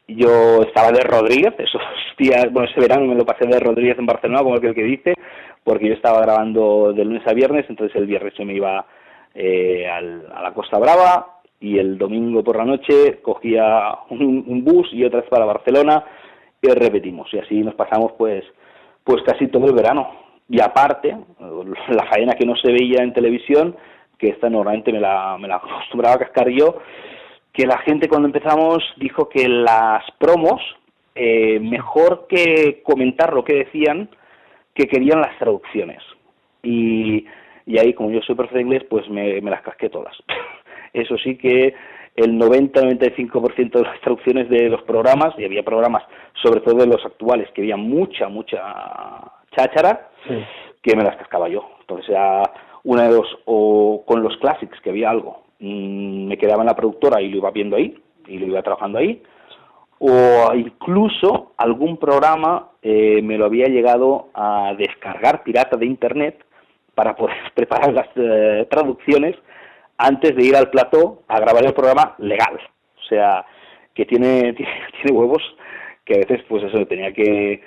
Yo estaba de Rodríguez, esos días, bueno, ese verano me lo pasé de Rodríguez en Barcelona, como aquel que dice, porque yo estaba grabando de lunes a viernes, entonces el viernes yo me iba a la Costa Brava y el domingo por la noche cogía un bus y otra vez para Barcelona y repetimos, y así nos pasamos pues casi todo el verano. Y aparte, la faena que no se veía en televisión, que esta normalmente me la acostumbraba a cascar yo, que la gente cuando empezamos dijo que las promos, mejor que comentar lo que decían, que querían las traducciones. Y ahí, como yo soy profesor de inglés, pues me las casqué todas. Eso sí que el 90-95% de las traducciones de los programas, y había programas, sobre todo de los actuales, que había mucha cháchara, sí, que me las cascaba yo. Entonces era una de dos, o con los classics, que había algo, me quedaba en la productora y lo iba viendo ahí, y lo iba trabajando ahí, o incluso algún programa me lo había llegado a descargar pirata de internet para poder preparar las traducciones antes de ir al plató a grabar el programa legal. O sea, que tiene huevos, que a veces pues eso, tenía que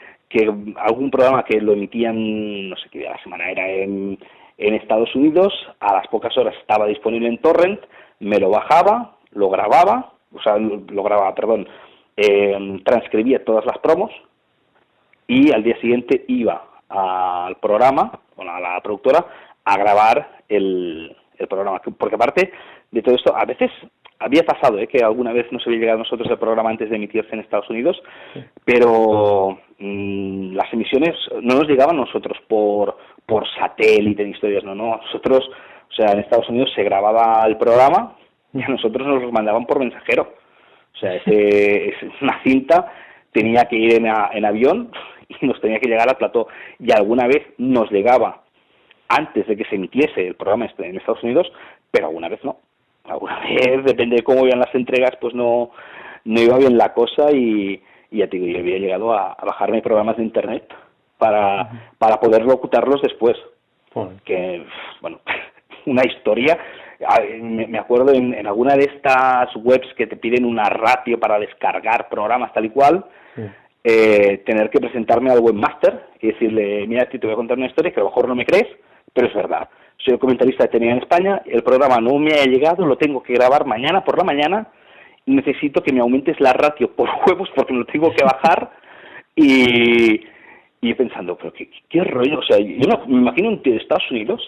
algún programa que lo emitían, no sé qué día de la semana era en Estados Unidos, a las pocas horas estaba disponible en torrent, me lo bajaba, lo grababa, transcribía todas las promos y al día siguiente iba al programa, bueno, a la productora, a grabar el programa. Porque aparte de todo esto, a veces había pasado que alguna vez nos había llegado a nosotros el programa antes de emitirse en Estados Unidos, pero las emisiones no nos llegaban a nosotros por satélite en historias, no, nosotros, o sea, en Estados Unidos se grababa el programa y a nosotros nos los mandaban por mensajero. O sea, una cinta tenía que ir en avión y nos tenía que llegar al plató. Y alguna vez nos llegaba antes de que se emitiese el programa en Estados Unidos, pero alguna vez no. Alguna vez, depende de cómo iban las entregas, pues no iba bien la cosa y ya te digo, yo había llegado a bajarme programas de internet para poder locutarlos después. Que, bueno, una historia. Me acuerdo en alguna de estas webs que te piden una ratio para descargar programas tal y cual, tener que presentarme al webmaster y decirle, mira, te voy a contar una historia que a lo mejor no me crees, pero es verdad. Soy el comentarista de TNA en España, el programa no me ha llegado, lo tengo que grabar mañana por la mañana y necesito que me aumentes la ratio por huevos porque me lo tengo que bajar y pensando, pero qué rollo, o sea, yo me imagino un tío de Estados Unidos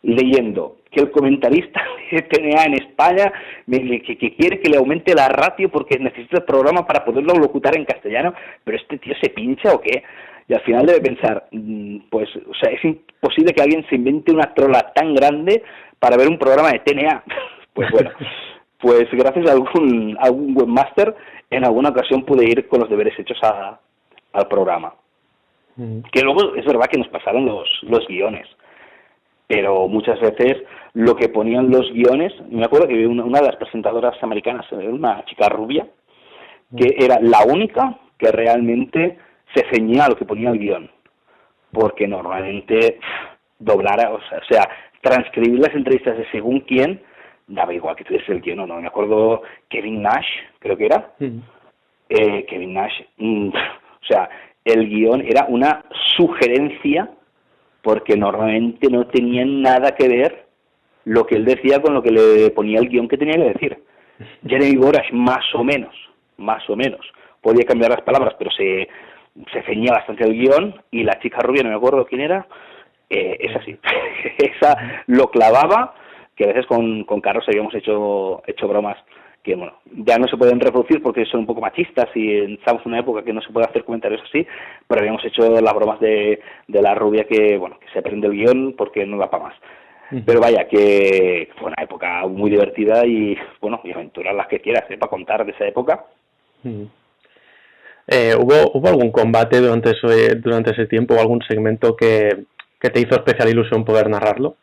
leyendo que el comentarista de TNA en España que quiere que le aumente la ratio porque necesita el programa para poderlo locutar en castellano, pero este tío se pincha o qué. Y al final debe pensar, pues, o sea, es imposible que alguien se invente una trola tan grande para ver un programa de TNA. Pues bueno, pues gracias a algún webmaster en alguna ocasión pude ir con los deberes hechos al programa. Que luego es verdad que nos pasaron los guiones, pero muchas veces lo que ponían los guiones, me acuerdo que una de las presentadoras americanas, una chica rubia, que era la única que realmente se ceñía a lo que ponía el guión, porque normalmente doblar, o sea, transcribir las entrevistas de según quién, daba igual que tuviese el guión o no. Me acuerdo Kevin Nash, creo que era, Kevin Nash, o sea, el guión era una sugerencia porque normalmente no tenía nada que ver lo que él decía con lo que le ponía el guión que tenía que decir. Jeremy Borash más o menos, podía cambiar las palabras, pero se ceñía bastante el guión, y la chica rubia, no me acuerdo quién era, es así, esa lo clavaba, que a veces con Carlos habíamos hecho bromas que, bueno, ya no se pueden reproducir porque son un poco machistas y estamos en una época que no se puede hacer comentarios así, pero habíamos hecho las bromas de la rubia que, bueno, que se aprende el guión porque no da para más. Pero vaya, que fue una época muy divertida y, bueno, y aventuras las que quieras, para contar de esa época. ¿Hubo algún combate durante ese tiempo o algún segmento que te hizo especial ilusión poder narrarlo?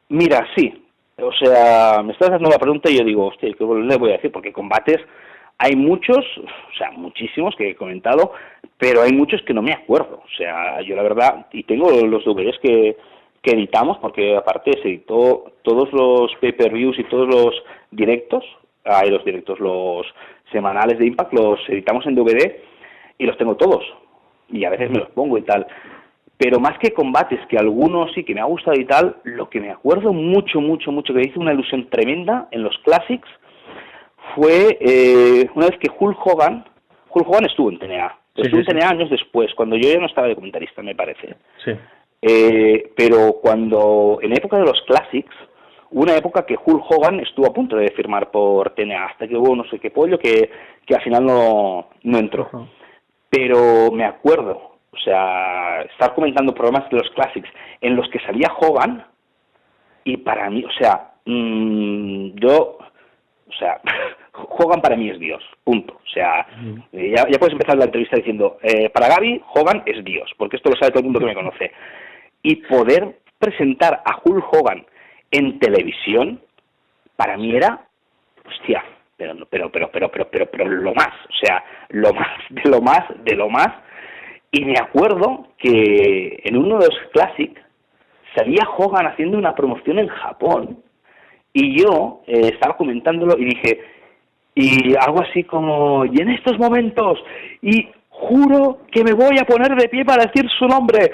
Mira, sí. O sea, me estás haciendo la pregunta y yo digo, hostia, ¿qué le voy a decir? Porque combates hay muchos, o sea, muchísimos que he comentado, pero hay muchos que no me acuerdo. O sea, yo la verdad, y tengo los DVDs que editamos, porque aparte se editó todos los pay-per-views y todos los directos, semanales de Impact, los editamos en DVD y los tengo todos. Y a veces me los pongo y tal. Pero más que combates, que algunos sí que me ha gustado y tal, lo que me acuerdo mucho, que hizo una ilusión tremenda en los Classics fue una vez que Hulk Hogan estuvo en TNA. Estuvo en TNA años después, cuando yo ya no estaba de comentarista, me parece. Sí. Pero cuando, en época de los Classics, una época que Hulk Hogan estuvo a punto de firmar por TNA, hasta que hubo no sé qué pollo que al final no entró. Uh-huh. Pero me acuerdo, o sea, estar comentando programas de los Classics en los que salía Hogan, y para mí, o sea, Hogan para mí es Dios, punto. O sea, ya puedes empezar la entrevista diciendo, para Gaby, Hogan es Dios, porque esto lo sabe todo el mundo que me conoce. Y poder presentar a Hulk Hogan en televisión, para mí era, hostia, pero lo más, o sea, lo más. Y me acuerdo que en uno de los Classic salía Hogan haciendo una promoción en Japón, y yo estaba comentándolo y dije, y algo así como, y en estos momentos, y juro que me voy a poner de pie para decir su nombre,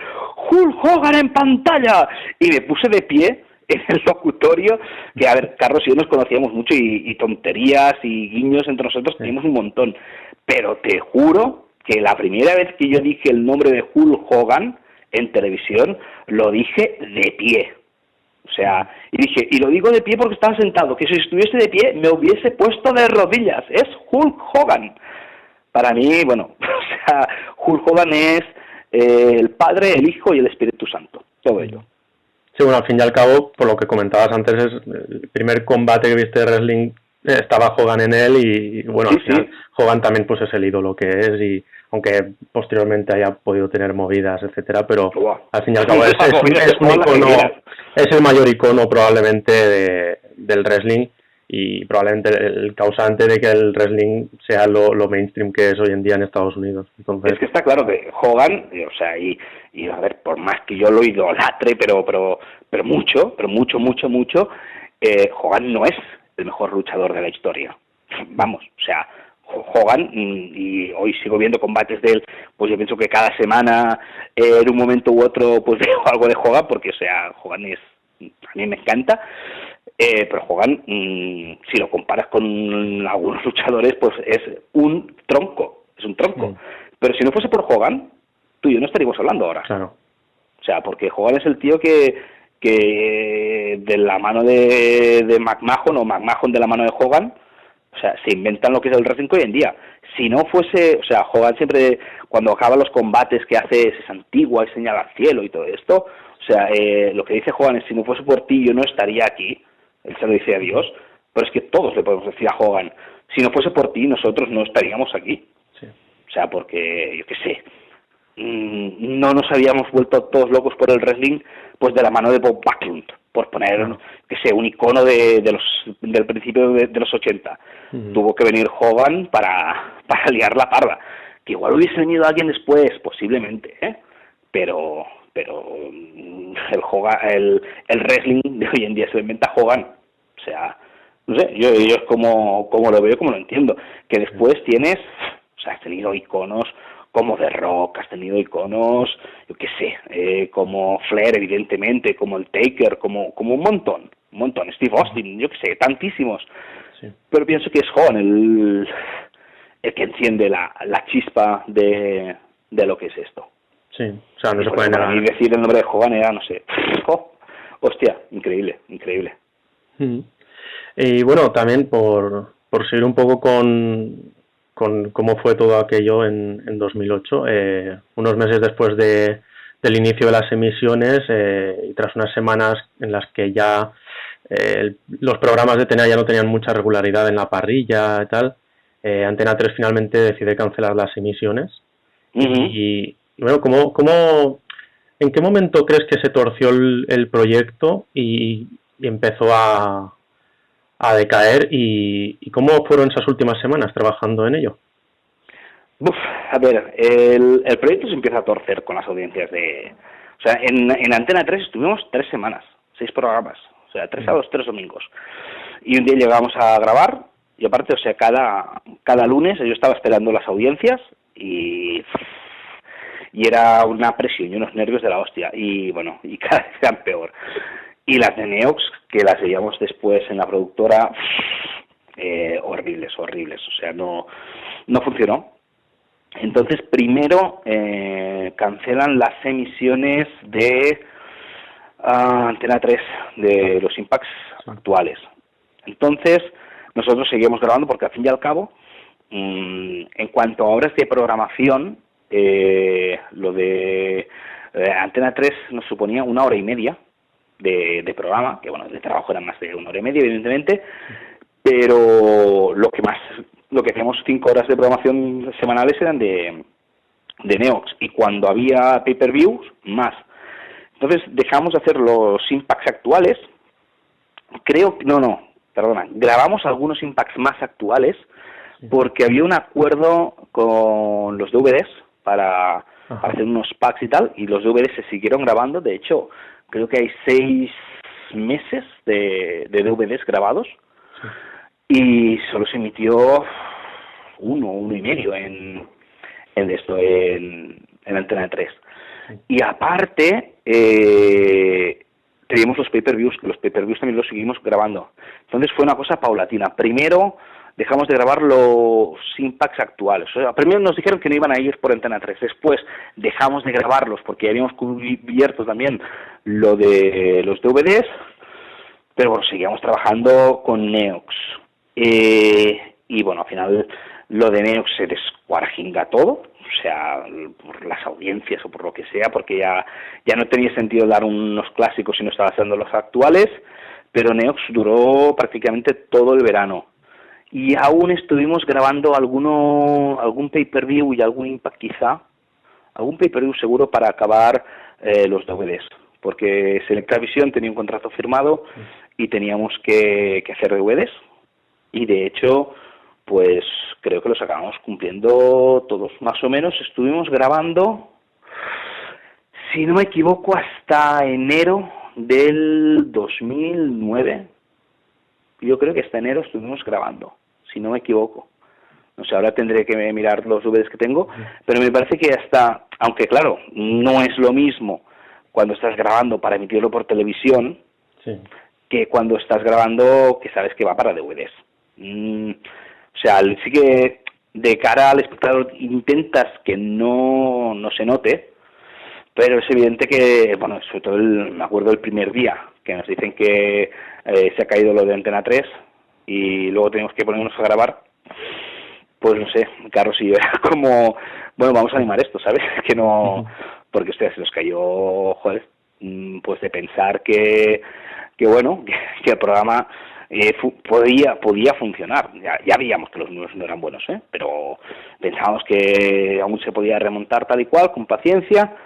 Hulk Hogan en pantalla, y me puse de pie en el locutorio, que a ver, Carlos y yo nos conocíamos mucho y tonterías y guiños entre nosotros teníamos un montón, pero te juro que la primera vez que yo dije el nombre de Hulk Hogan en televisión, lo dije de pie. O sea, y dije, y lo digo de pie porque estaba sentado, que si estuviese de pie me hubiese puesto de rodillas. Es Hulk Hogan. Para mí, bueno, o sea, Hulk Hogan es el Padre, el Hijo y el Espíritu Santo. Todo ello. Sí, bueno, al fin y al cabo, por lo que comentabas antes, es el primer combate que viste de wrestling, estaba Hogan en él y bueno, al final Hogan también pues es el ídolo que es, y aunque posteriormente haya podido tener movidas, etcétera, pero al fin y al cabo es un icono, es el mayor icono probablemente del wrestling, y probablemente el causante de que el wrestling sea lo mainstream que es hoy en día en Estados Unidos. Entonces, es que está claro que Hogan, o sea, y a ver, por más que yo lo idolatre, pero mucho, Hogan no es el mejor luchador de la historia. Vamos, o sea, Hogan, y hoy sigo viendo combates de él, pues yo pienso que cada semana, en un momento u otro, pues veo algo de Hogan, porque, o sea, Hogan a mí me encanta, pero Hogan, si lo comparas con algunos luchadores, pues es un tronco. Pero si no fuese por Hogan, tú y yo no estaríamos hablando ahora. Claro. O sea, porque Hogan es el tío que de la mano de McMahon, o McMahon de la mano de Hogan, o sea, se inventan lo que es el wrestling hoy en día. Si no fuese, o sea, Hogan siempre, cuando acaba los combates que hace, se santigua y señala al cielo y todo esto, o sea, lo que dice Hogan es, si no fuese por ti, yo no estaría aquí. Él se lo dice a Dios, pero es que todos le podemos decir a Hogan, si no fuese por ti, nosotros no estaríamos aquí. Sí. O sea, porque, yo qué sé, no nos habíamos vuelto todos locos por el wrestling, pues de la mano de Bob Backlund, por poner, que sé, un icono del principio de los 80. Tuvo que venir Hogan para liar la parda, que igual hubiese venido alguien después, posiblemente, pero el wrestling de hoy en día se lo inventa Hogan. O sea, no sé, yo es como lo veo, como lo entiendo, que después tienes, o sea, has tenido iconos como The Rock, has tenido iconos, yo qué sé, como Flair, evidentemente, como el Taker, como un montón, Steve Austin, yo qué sé, tantísimos. Sí. Pero pienso que es Hogan el que enciende la chispa de lo que es esto. Sí, o sea, no se puede negar. Y decir el nombre de Hogan era, no sé, hostia, increíble. Y bueno, también por seguir un poco con cómo fue todo aquello en 2008, unos meses después del inicio de las emisiones, y tras unas semanas en las que ya los programas de TNA ya no tenían mucha regularidad en la parrilla y tal, Antena 3 finalmente decide cancelar las emisiones. Y bueno, ¿en qué momento crees que se torció el proyecto y empezó a decaer, y cómo fueron esas últimas semanas trabajando en ello? A ver, el proyecto se empieza a torcer con las audiencias o sea, en Antena 3 estuvimos 3 semanas, 6 programas, o sea, 3 sábados, 3 domingos. Y un día llegamos a grabar Y aparte, o sea, cada lunes yo estaba esperando las audiencias y era una presión y unos nervios de la hostia. Y bueno, y cada vez eran peor. Y las de Neox, que las veíamos después en la productora, horribles. O sea, no funcionó. Entonces, primero cancelan las emisiones de Antena 3, de los impacts actuales. Entonces, nosotros seguimos grabando porque al fin y al cabo, en cuanto a horas de programación, lo de Antena 3 nos suponía 1 hora y media de programa, que bueno, de trabajo eran más de 1 hora y media, evidentemente, pero lo que hacíamos 5 horas de programación semanales eran de Neox, y cuando había pay-per-views, más. Entonces dejamos de hacer los impacts actuales, grabamos algunos impacts más actuales, porque había un acuerdo con los DVDs para hacer unos packs y tal, y los DVDs se siguieron grabando. De hecho, creo que hay 6 meses de DVDs grabados, y solo se emitió 1 y medio en Antena 3. Y aparte, teníamos los pay-per-views, que los pay-per-views también los seguimos grabando. Entonces fue una cosa paulatina. Primero dejamos de grabar los impacts actuales. O sea, primero nos dijeron que no iban a ir por Antena 3. Después dejamos de grabarlos porque habíamos cubierto también lo de los DVDs. Pero bueno, seguíamos trabajando con Neox. Y bueno, al final lo de Neox se descuarjinga todo. O sea, por las audiencias o por lo que sea, porque ya no tenía sentido dar unos clásicos si no estaba haciendo los actuales. Pero Neox duró prácticamente todo el verano. Y aún estuvimos grabando algún pay-per-view y algún impact quizá, algún pay-per-view seguro para acabar los DVDs, porque Selectavisión tenía un contrato firmado y teníamos que hacer DVDs, y de hecho, pues creo que los acabamos cumpliendo todos, más o menos. Estuvimos grabando, si no me equivoco, hasta enero del 2009. Yo creo que hasta enero estuvimos grabando, si no me equivoco. No sé, ahora tendré que mirar los DVDs que tengo, pero me parece que hasta, aunque claro, no es lo mismo cuando estás grabando para emitirlo por televisión, que cuando estás grabando que sabes que va para DVDs. O sea, sí que de cara al espectador intentas que no se note, pero es evidente que, bueno, sobre todo me acuerdo el primer día, que nos dicen que se ha caído lo de Antena 3 y luego tenemos que ponernos a grabar. Pues no sé, Carlos y yo era como, bueno, vamos a animar esto, ¿sabes? Que no, porque se nos cayó, joder, pues de pensar que bueno, que el programa podía funcionar. Ya veíamos que los números no eran buenos, pero pensábamos que aún se podía remontar tal y cual, con paciencia,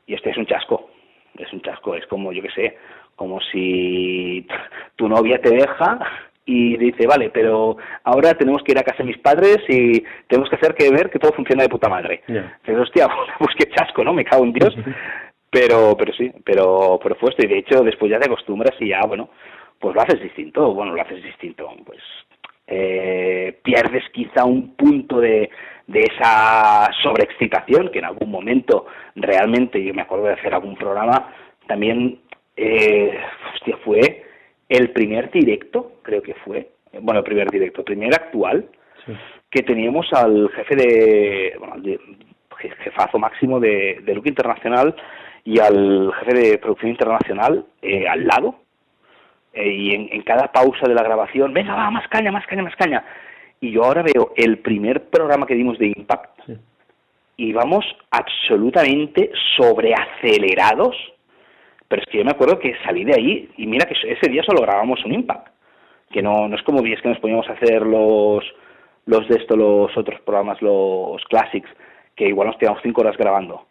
y este es un chasco, es como, yo qué sé, como si tu novia te deja y dice, vale, pero ahora tenemos que ir a casa de mis padres y tenemos que hacer ver que todo funciona de puta madre. Entonces, hostia, pues qué chasco, ¿no? Me cago en Dios. Pero fue esto, y de hecho después ya te acostumbras y ya, bueno, pues lo haces distinto, pues pierdes quizá un punto de esa sobreexcitación que en algún momento realmente, yo me acuerdo de hacer algún programa también, fue el primer directo, creo que fue, bueno, el primer actual, que teníamos al jefazo máximo de Look Internacional y al jefe de producción internacional al lado, y en cada pausa de la grabación, venga, va, más caña, y yo ahora veo el primer programa que dimos de Impact, y vamos absolutamente sobreacelerados, pero es que yo me acuerdo que salí de ahí, y mira que ese día solo grabamos un Impact, que no es como es que nos poníamos a hacer los otros programas, los Classics, que igual nos quedamos 5 horas grabando.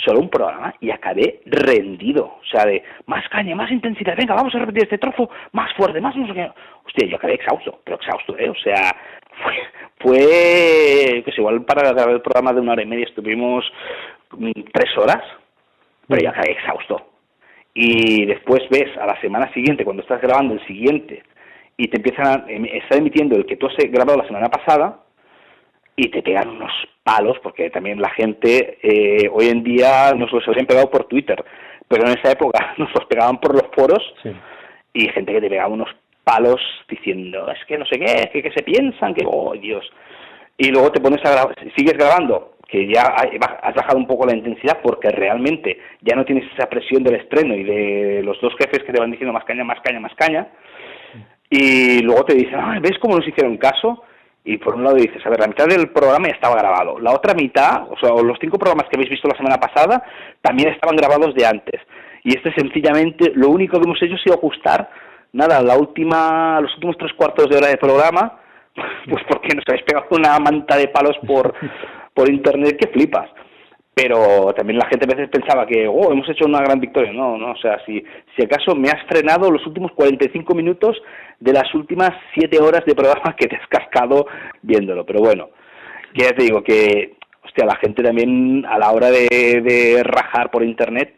Solo un programa y acabé rendido, o sea, de más caña, más intensidad, venga, vamos a repetir este trozo, más fuerte, más no sé qué. Hostia, yo acabé exhausto, o sea, fue pues igual para grabar el programa de 1 hora y media estuvimos 3 horas, pero yo acabé exhausto. Y después ves a la semana siguiente, cuando estás grabando el siguiente, y te empiezan a estar emitiendo el que tú has grabado la semana pasada y te pegan unos palos, porque también la gente hoy en día nos los habrían pegado por Twitter, pero en esa época nos los pegaban por los foros, sí. Y gente que te pegaba unos palos diciendo, es que no sé qué, es que se piensan, que oh Dios. Y luego te pones a grabar, sigues grabando, que ya has bajado un poco la intensidad porque realmente ya no tienes esa presión del estreno y de los dos jefes que te van diciendo más caña, más caña, más caña, y luego te dicen, ¿ves cómo nos hicieron caso? Y por un lado dices, a ver, la mitad del programa ya estaba grabado, la otra mitad, o sea, los 5 programas que habéis visto la semana pasada, también estaban grabados de antes, y sencillamente, lo único que hemos hecho ha sido ajustar, nada, los últimos 3/4 de hora de programa, pues porque nos habéis pegado una manta de palos por internet que flipas. Pero también la gente a veces pensaba que, hemos hecho una gran victoria. No, o sea, si acaso me has frenado los últimos 45 minutos de las últimas 7 horas de programa que te has cascado viéndolo. Pero bueno, que ya te digo que, hostia, la gente también a la hora de rajar por internet,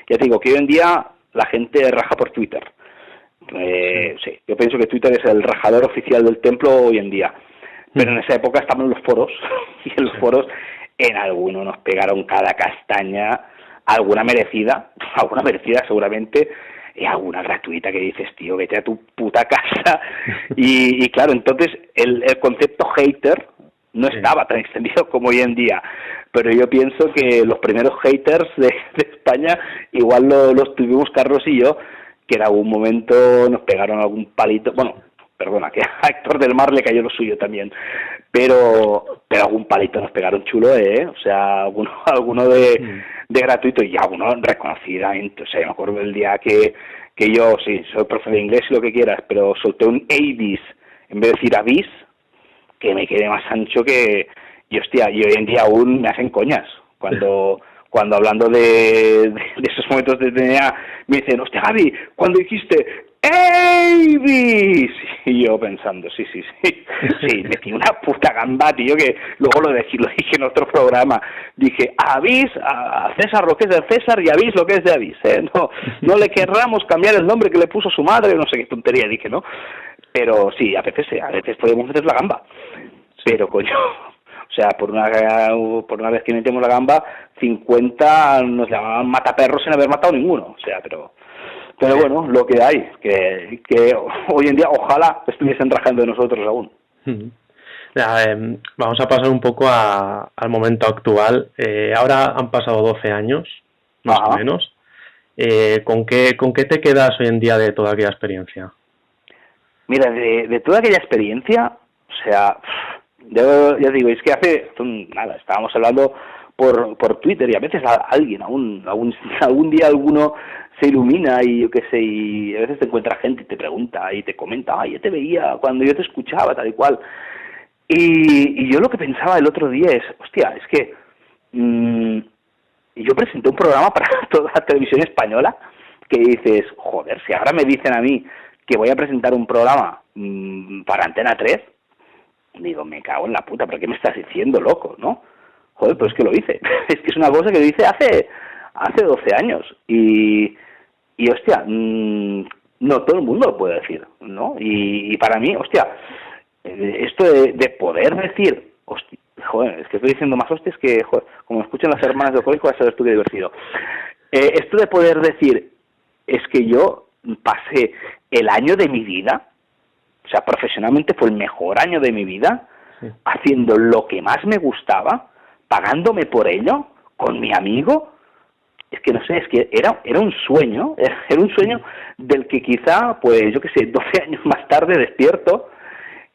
ya te digo que hoy en día la gente raja por Twitter. Sí, yo pienso que Twitter es el rajador oficial del templo hoy en día. Pero en esa época estaban los foros, y en los foros en alguno nos pegaron cada castaña, alguna merecida seguramente, y alguna gratuita que dices, tío, vete a tu puta casa. Y claro, entonces el concepto hater no estaba tan extendido como hoy en día, pero yo pienso que los primeros haters de España igual los tuvimos Carlos y yo, que en algún momento nos pegaron algún palito, bueno, perdona, que a Héctor del Mar le cayó lo suyo también, pero algún palito nos pegaron chulo, o sea, alguno de gratuito y alguno reconocida, o sea, yo me acuerdo del día que yo, sí, soy profe de inglés y lo que quieras, pero solté un Avis en vez de decir avis, que me quedé más ancho que, y hostia, y hoy en día aún me hacen coñas, cuando hablando de esos momentos de DNA, me dicen, hostia Gaby, cuando dijiste Avis, y yo pensando, sí, metí una puta gamba, tío, que luego lo dije en otro programa, dije, avis a César lo que es de César y avis lo que es de avis, no le querramos cambiar el nombre que le puso su madre, no sé qué tontería dije, ¿no? Pero sí, a veces podemos meter la gamba, pero coño, o sea, por una vez que metemos la gamba, 50 nos llamaban mataperros sin haber matado ninguno, o sea, pero bueno, lo que hay, que hoy en día ojalá estuviesen rajando de nosotros aún. Vamos a pasar un poco al momento actual. Ahora han pasado 12 años, más o menos. ¿Con qué te quedas hoy en día de toda aquella experiencia? Mira, de toda aquella experiencia, o sea, yo ya digo, es que estábamos hablando por Twitter y a veces algún día alguno se ilumina y yo qué sé, y a veces te encuentra gente y te pregunta y te comenta, yo te veía cuando yo te escuchaba, tal y cual. Y yo lo que pensaba el otro día es, hostia, es que yo presenté un programa para toda la televisión española que dices, joder, si ahora me dicen a mí que voy a presentar un programa para Antena 3, digo, me cago en la puta, ¿pero qué me estás diciendo, loco, no? Joder, pues es que lo hice. Es que es una cosa que lo hice hace 12 años. Y hostia, no todo el mundo lo puede decir, ¿no? Y para mí, hostia, esto de poder decir, hostia, joder, es que estoy diciendo más hostias que, joder, como escuchan las hermanas de colegio, vas a saber tú qué divertido. Esto de poder decir, es que yo pasé el año de mi vida, o sea, profesionalmente fue el mejor año de mi vida, haciendo lo que más me gustaba, pagándome por ello, con mi amigo. Es que no sé, es que era un sueño, era un sueño del que quizá, pues yo qué sé, 12 años más tarde despierto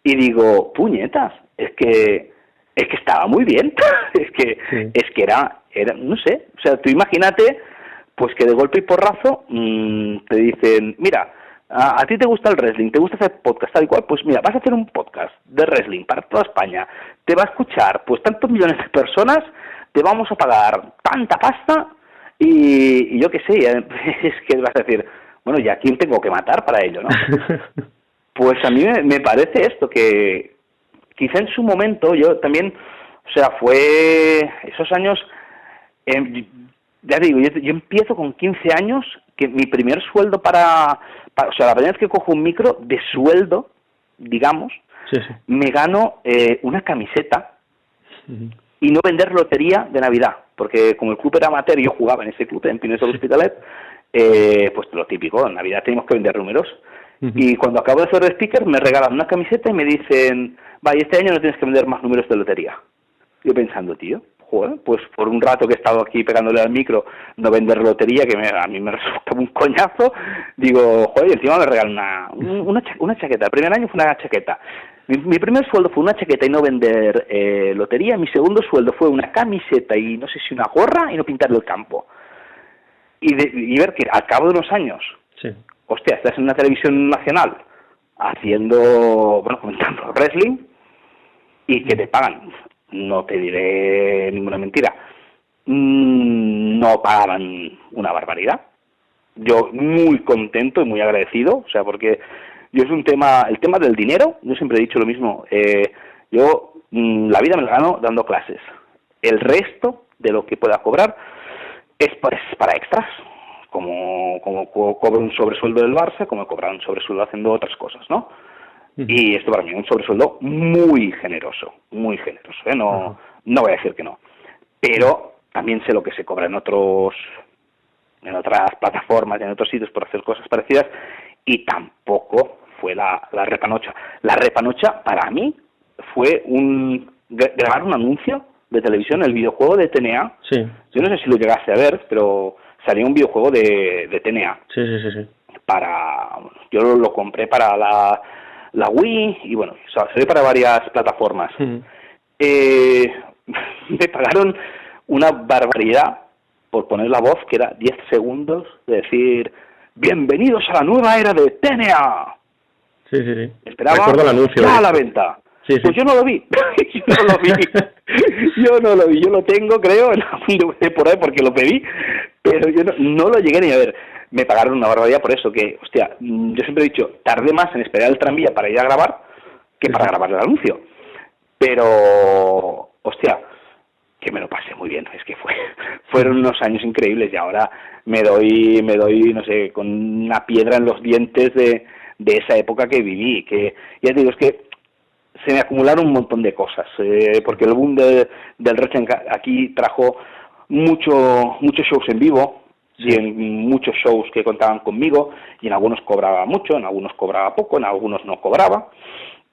y digo, puñetas, es que estaba muy bien, es que era, no sé, o sea, tú imagínate, pues que de golpe y porrazo te dicen, mira, a ti te gusta el wrestling, te gusta hacer podcast, tal y cual, pues mira, vas a hacer un podcast de wrestling para toda España, te va a escuchar pues tantos millones de personas, te vamos a pagar tanta pasta y yo qué sé, es que vas a decir, bueno, ¿y a quién tengo que matar para ello, no? Pues a mí me parece esto, que quizá en su momento yo también, o sea, fue esos años, ya digo, yo empiezo con 15 años que mi primer sueldo o sea, la primera vez que cojo un micro de sueldo, digamos, sí. me gano una camiseta y no vender lotería de Navidad, porque como el club era amateur y yo jugaba en ese club, en Pines del Hospitalet, pues lo típico, en Navidad tenemos que vender números. Y cuando acabo de hacer el sticker me regalan una camiseta y me dicen, vaya, este año no tienes que vender más números de lotería. Yo pensando, tío, joder, pues por un rato que he estado aquí pegándole al micro, no vender lotería, que a mí me resulta un coñazo, digo, joder, y encima me regalan una chaqueta. El primer año fue una chaqueta. Mi primer sueldo fue una chaqueta y no vender lotería. Mi segundo sueldo fue una camiseta y no sé si una gorra y no pintar el campo. Y ver que al cabo de unos años, hostia, estás en una televisión nacional comentando wrestling y que te pagan, no te diré ninguna mentira, no pagaban una barbaridad. Yo muy contento y muy agradecido, o sea, porque yo el tema del dinero, yo siempre he dicho lo mismo, yo la vida me la gano dando clases. El resto de lo que pueda cobrar es para extras, como cobro un sobresueldo del Barça, como cobrar un sobresueldo haciendo otras cosas, ¿no? Y esto para mí es un sobresueldo muy generoso, no voy a decir que no, pero también sé lo que se cobra en otras plataformas, en otros sitios por hacer cosas parecidas, y tampoco fue la repanocha. La repanocha para mí fue grabar un anuncio de televisión, el videojuego de TNA. Sí. Yo no sé si lo llegaste a ver, pero salió un videojuego de TNA. Sí. Yo lo compré para la Wii y bueno, salió para varias plataformas. Me pagaron una barbaridad por poner la voz, que era 10 segundos, de decir, bienvenidos a la nueva era de TNA. Sí. Esperaba recuerdo el anuncio ya a la venta. Sí. Pues yo no lo vi. Yo lo tengo, creo, en algún DVD por ahí porque lo pedí, pero yo no lo llegué ni a ver. Me pagaron una barbaridad por eso, que, hostia, yo siempre he dicho, tardé más en esperar el tranvía para ir a grabar que para grabar el anuncio. Pero, hostia, que me lo pasé muy bien, es que fueron unos años increíbles y ahora me doy, no sé, con una piedra en los dientes de esa época que viví, que ya te digo, es que se me acumularon un montón de cosas, porque el boom del wrestling aquí trajo muchos shows en vivo, y en muchos shows que contaban conmigo, y en algunos cobraba mucho, en algunos cobraba poco, en algunos no cobraba,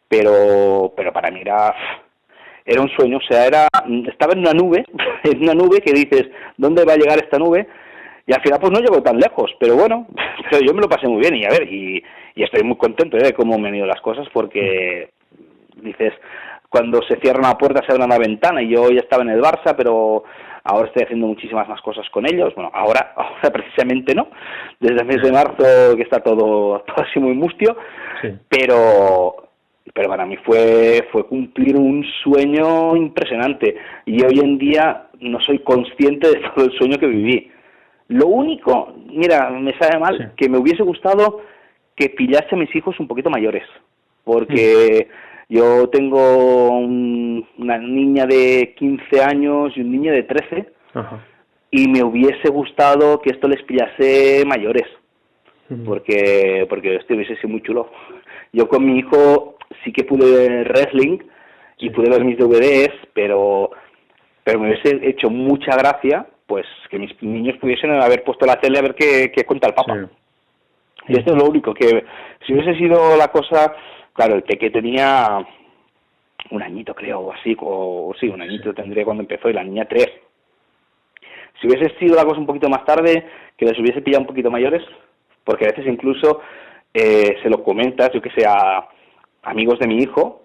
pero para mí era un sueño, o sea, estaba en una nube que dices, ¿dónde va a llegar esta nube? Y al final pues no llegó tan lejos, pero bueno, pero yo me lo pasé muy bien, y estoy muy contento de cómo me han ido las cosas, porque dices, cuando se cierra una puerta se abre una ventana, y yo ya estaba en el Barça, pero ahora estoy haciendo muchísimas más cosas con ellos. Bueno, ahora precisamente no, desde el mes de marzo que está todo así muy mustio, pero para mí fue cumplir un sueño impresionante, y hoy en día no soy consciente de todo el sueño que viví. Lo único, mira, me sabe mal, que me hubiese gustado que pillase a mis hijos un poquito mayores, porque yo tengo una niña de 15 años y un niño de 13, y me hubiese gustado que esto les pillase mayores, porque esto hubiese sido muy chulo. Yo con mi hijo sí que pude ver wrestling y pude ver mis DVDs, pero me hubiese hecho mucha gracia pues que mis niños pudiesen haber puesto la tele a ver qué cuenta el Papa. Y esto es lo único, que si hubiese sido la cosa, claro, el peque tenía un añito creo, o así, un añito tendría cuando empezó, y la niña 3. Si hubiese sido la cosa un poquito más tarde, que les hubiese pillado un poquito mayores, porque a veces incluso se lo comentas, yo que sé, a amigos de mi hijo,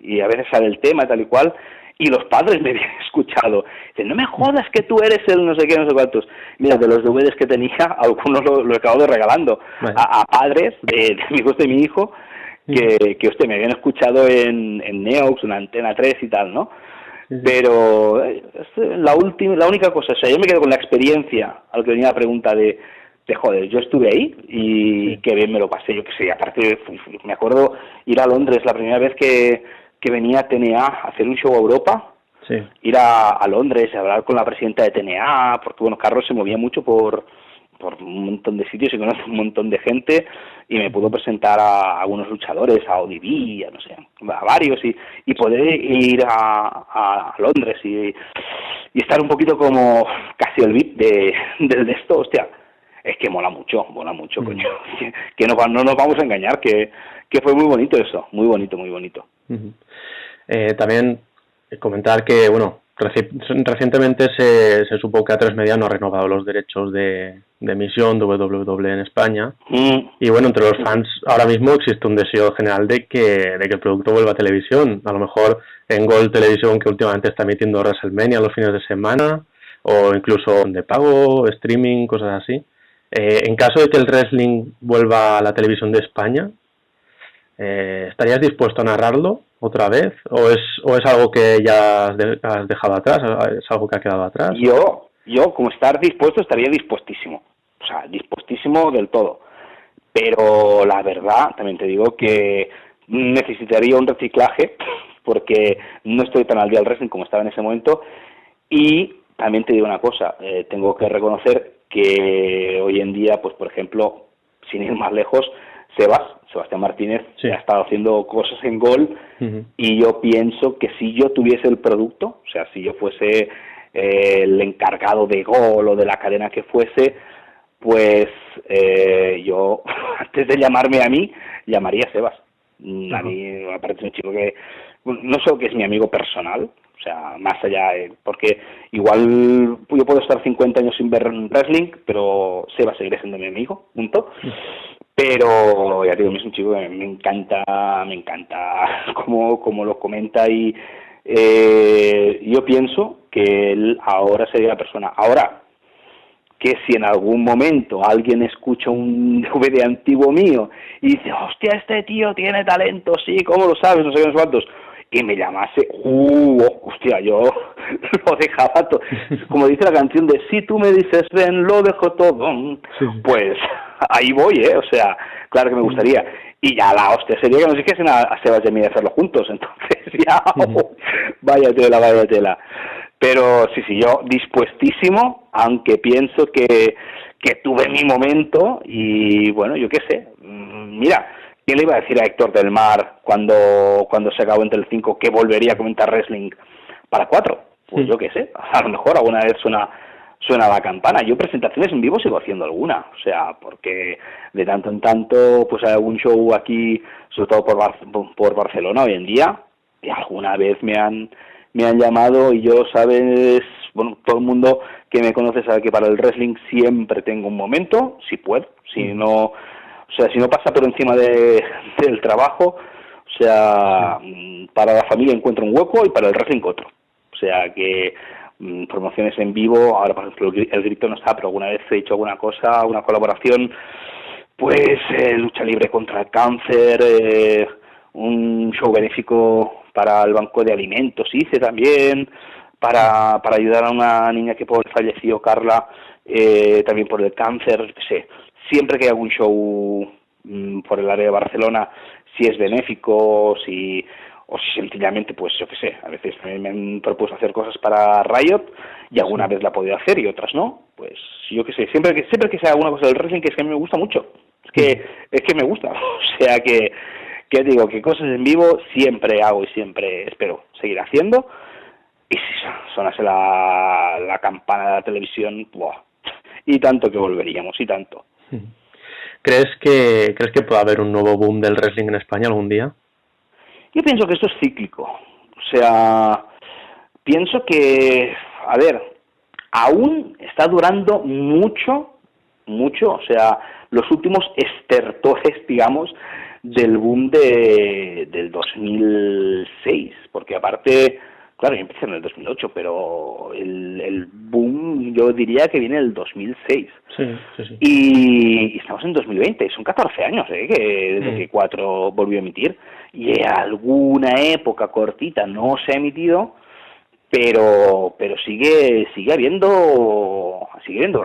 y a veces sale el tema tal y cual, y los padres me habían escuchado. Dicen, no me jodas que tú eres el no sé qué, no sé cuántos. Mira, de los DVDs que tenía, algunos lo he acabado regalando a padres de amigos de mi hijo, que usted me habían escuchado en Neox, en Antena 3 y tal, ¿no? Pero la única cosa, o sea, yo me quedo con la experiencia, al que venía la pregunta de joder, yo estuve ahí y que bien me lo pasé, yo que sé, aparte me acuerdo ir a Londres la primera vez que venía a TNA a hacer un show a Europa, ir a Londres a hablar con la presidenta de TNA, porque bueno, Carlos se movía mucho por por un montón de sitios y conoce un montón de gente, y me pudo presentar a algunos luchadores, a ODB, a no sé, a varios, y poder ir a Londres y estar un poquito como casi el VIP de esto, hostia, es que mola mucho, coño, que no nos vamos a engañar, que fue muy bonito eso, muy bonito, muy bonito. También comentar que, bueno, recientemente se supo que A3Media no ha renovado los derechos de emisión de WWE en España. Y bueno, entre los fans ahora mismo existe un deseo general de que el producto vuelva a televisión. A lo mejor en Gold Televisión, que últimamente está emitiendo WrestleMania los fines de semana, o incluso de pago, streaming, cosas así. En caso de que el wrestling vuelva a la televisión de España, ¿estarías dispuesto a narrarlo otra vez? ¿O es algo que ya has dejado atrás? ¿Es algo que ha quedado atrás? Yo como estar dispuesto, estaría dispuestísimo. O sea, dispuestísimo del todo. Pero la verdad, también te digo que necesitaría un reciclaje, porque no estoy tan al día del wrestling como estaba en ese momento. Y también te digo una cosa, tengo que reconocer que hoy en día, pues por ejemplo, sin ir más lejos, Sebastián Martínez ha estado haciendo cosas en Gol, y yo pienso que si yo tuviese el producto, o sea, si yo fuese el encargado de Gol o de la cadena que fuese, pues yo, antes de llamarme a mí, llamaría a Sebas. A mí me parece un chico que no solo que es mi amigo personal, o sea, más allá, porque igual yo puedo estar 50 años sin ver wrestling, pero Sebas seguirá siendo mi amigo, punto. Pero ya digo, es un chico que me encanta como lo comenta, y yo pienso que él ahora sería la persona. Ahora, que si en algún momento alguien escucha un DVD antiguo mío y dice, hostia, este tío tiene talento, sí, ¿cómo lo sabes? No sé qué, no sé cuántos, y me llamase, hostia, yo lo dejaba todo. Como dice la canción de si tú me dices ven, lo dejo todo, pues ahí voy, o sea, claro que me gustaría. Y ya la hostia sería que nos dijesen a Sebas y a mí de hacerlo juntos, entonces ya, vaya tela. Pero sí, yo dispuestísimo, aunque pienso que tuve mi momento, y bueno, yo qué sé, mira, ¿quién le iba a decir a Héctor del Mar cuando se acabó en Telecinco que volvería a comentar wrestling para 4? Pues yo qué sé, a lo mejor alguna vez suena la campana. Yo presentaciones en vivo sigo haciendo alguna, o sea, porque de tanto en tanto pues hay algún show aquí, sobre todo por Barcelona hoy en día, y alguna vez me han llamado, y yo, sabes, bueno, todo el mundo que me conoce sabe que para el wrestling siempre tengo un momento, si puedo, si no pasa por encima del trabajo, o sea, para la familia encuentro un hueco y para el wrestling otro. O sea que promociones en vivo, ahora por ejemplo el grito no está, pero alguna vez he hecho alguna cosa, una colaboración, pues lucha libre contra el cáncer, un show benéfico para el banco de alimentos hice también, para ayudar a una niña que falleció, Carla, también por el cáncer, no sé. Siempre que hay algún show por el área de Barcelona, si es benéfico, o si sencillamente, pues yo qué sé, a veces también me han propuesto hacer cosas para Riot, y alguna vez la he podido hacer y otras no, pues yo qué sé, siempre que sea alguna cosa del wrestling, que es que a mí me gusta mucho, es que me gusta, o sea que digo, que cosas en vivo siempre hago y siempre espero seguir haciendo, y si sonase la campana de la televisión, ¡buah! Y tanto que volveríamos, y tanto. ¿Crees que puede haber un nuevo boom del wrestling en España algún día? Yo pienso que esto es cíclico. O sea, pienso que, a ver, aún está durando mucho, o sea, los últimos estertores, digamos, del boom del 2006, porque aparte, claro, yo empecé en el 2008, pero el boom yo diría que viene del 2006. Sí. Y estamos en 2020, son 14 años que desde que 4 volvió a emitir, y en alguna época cortita no se ha emitido, pero sigue habiendo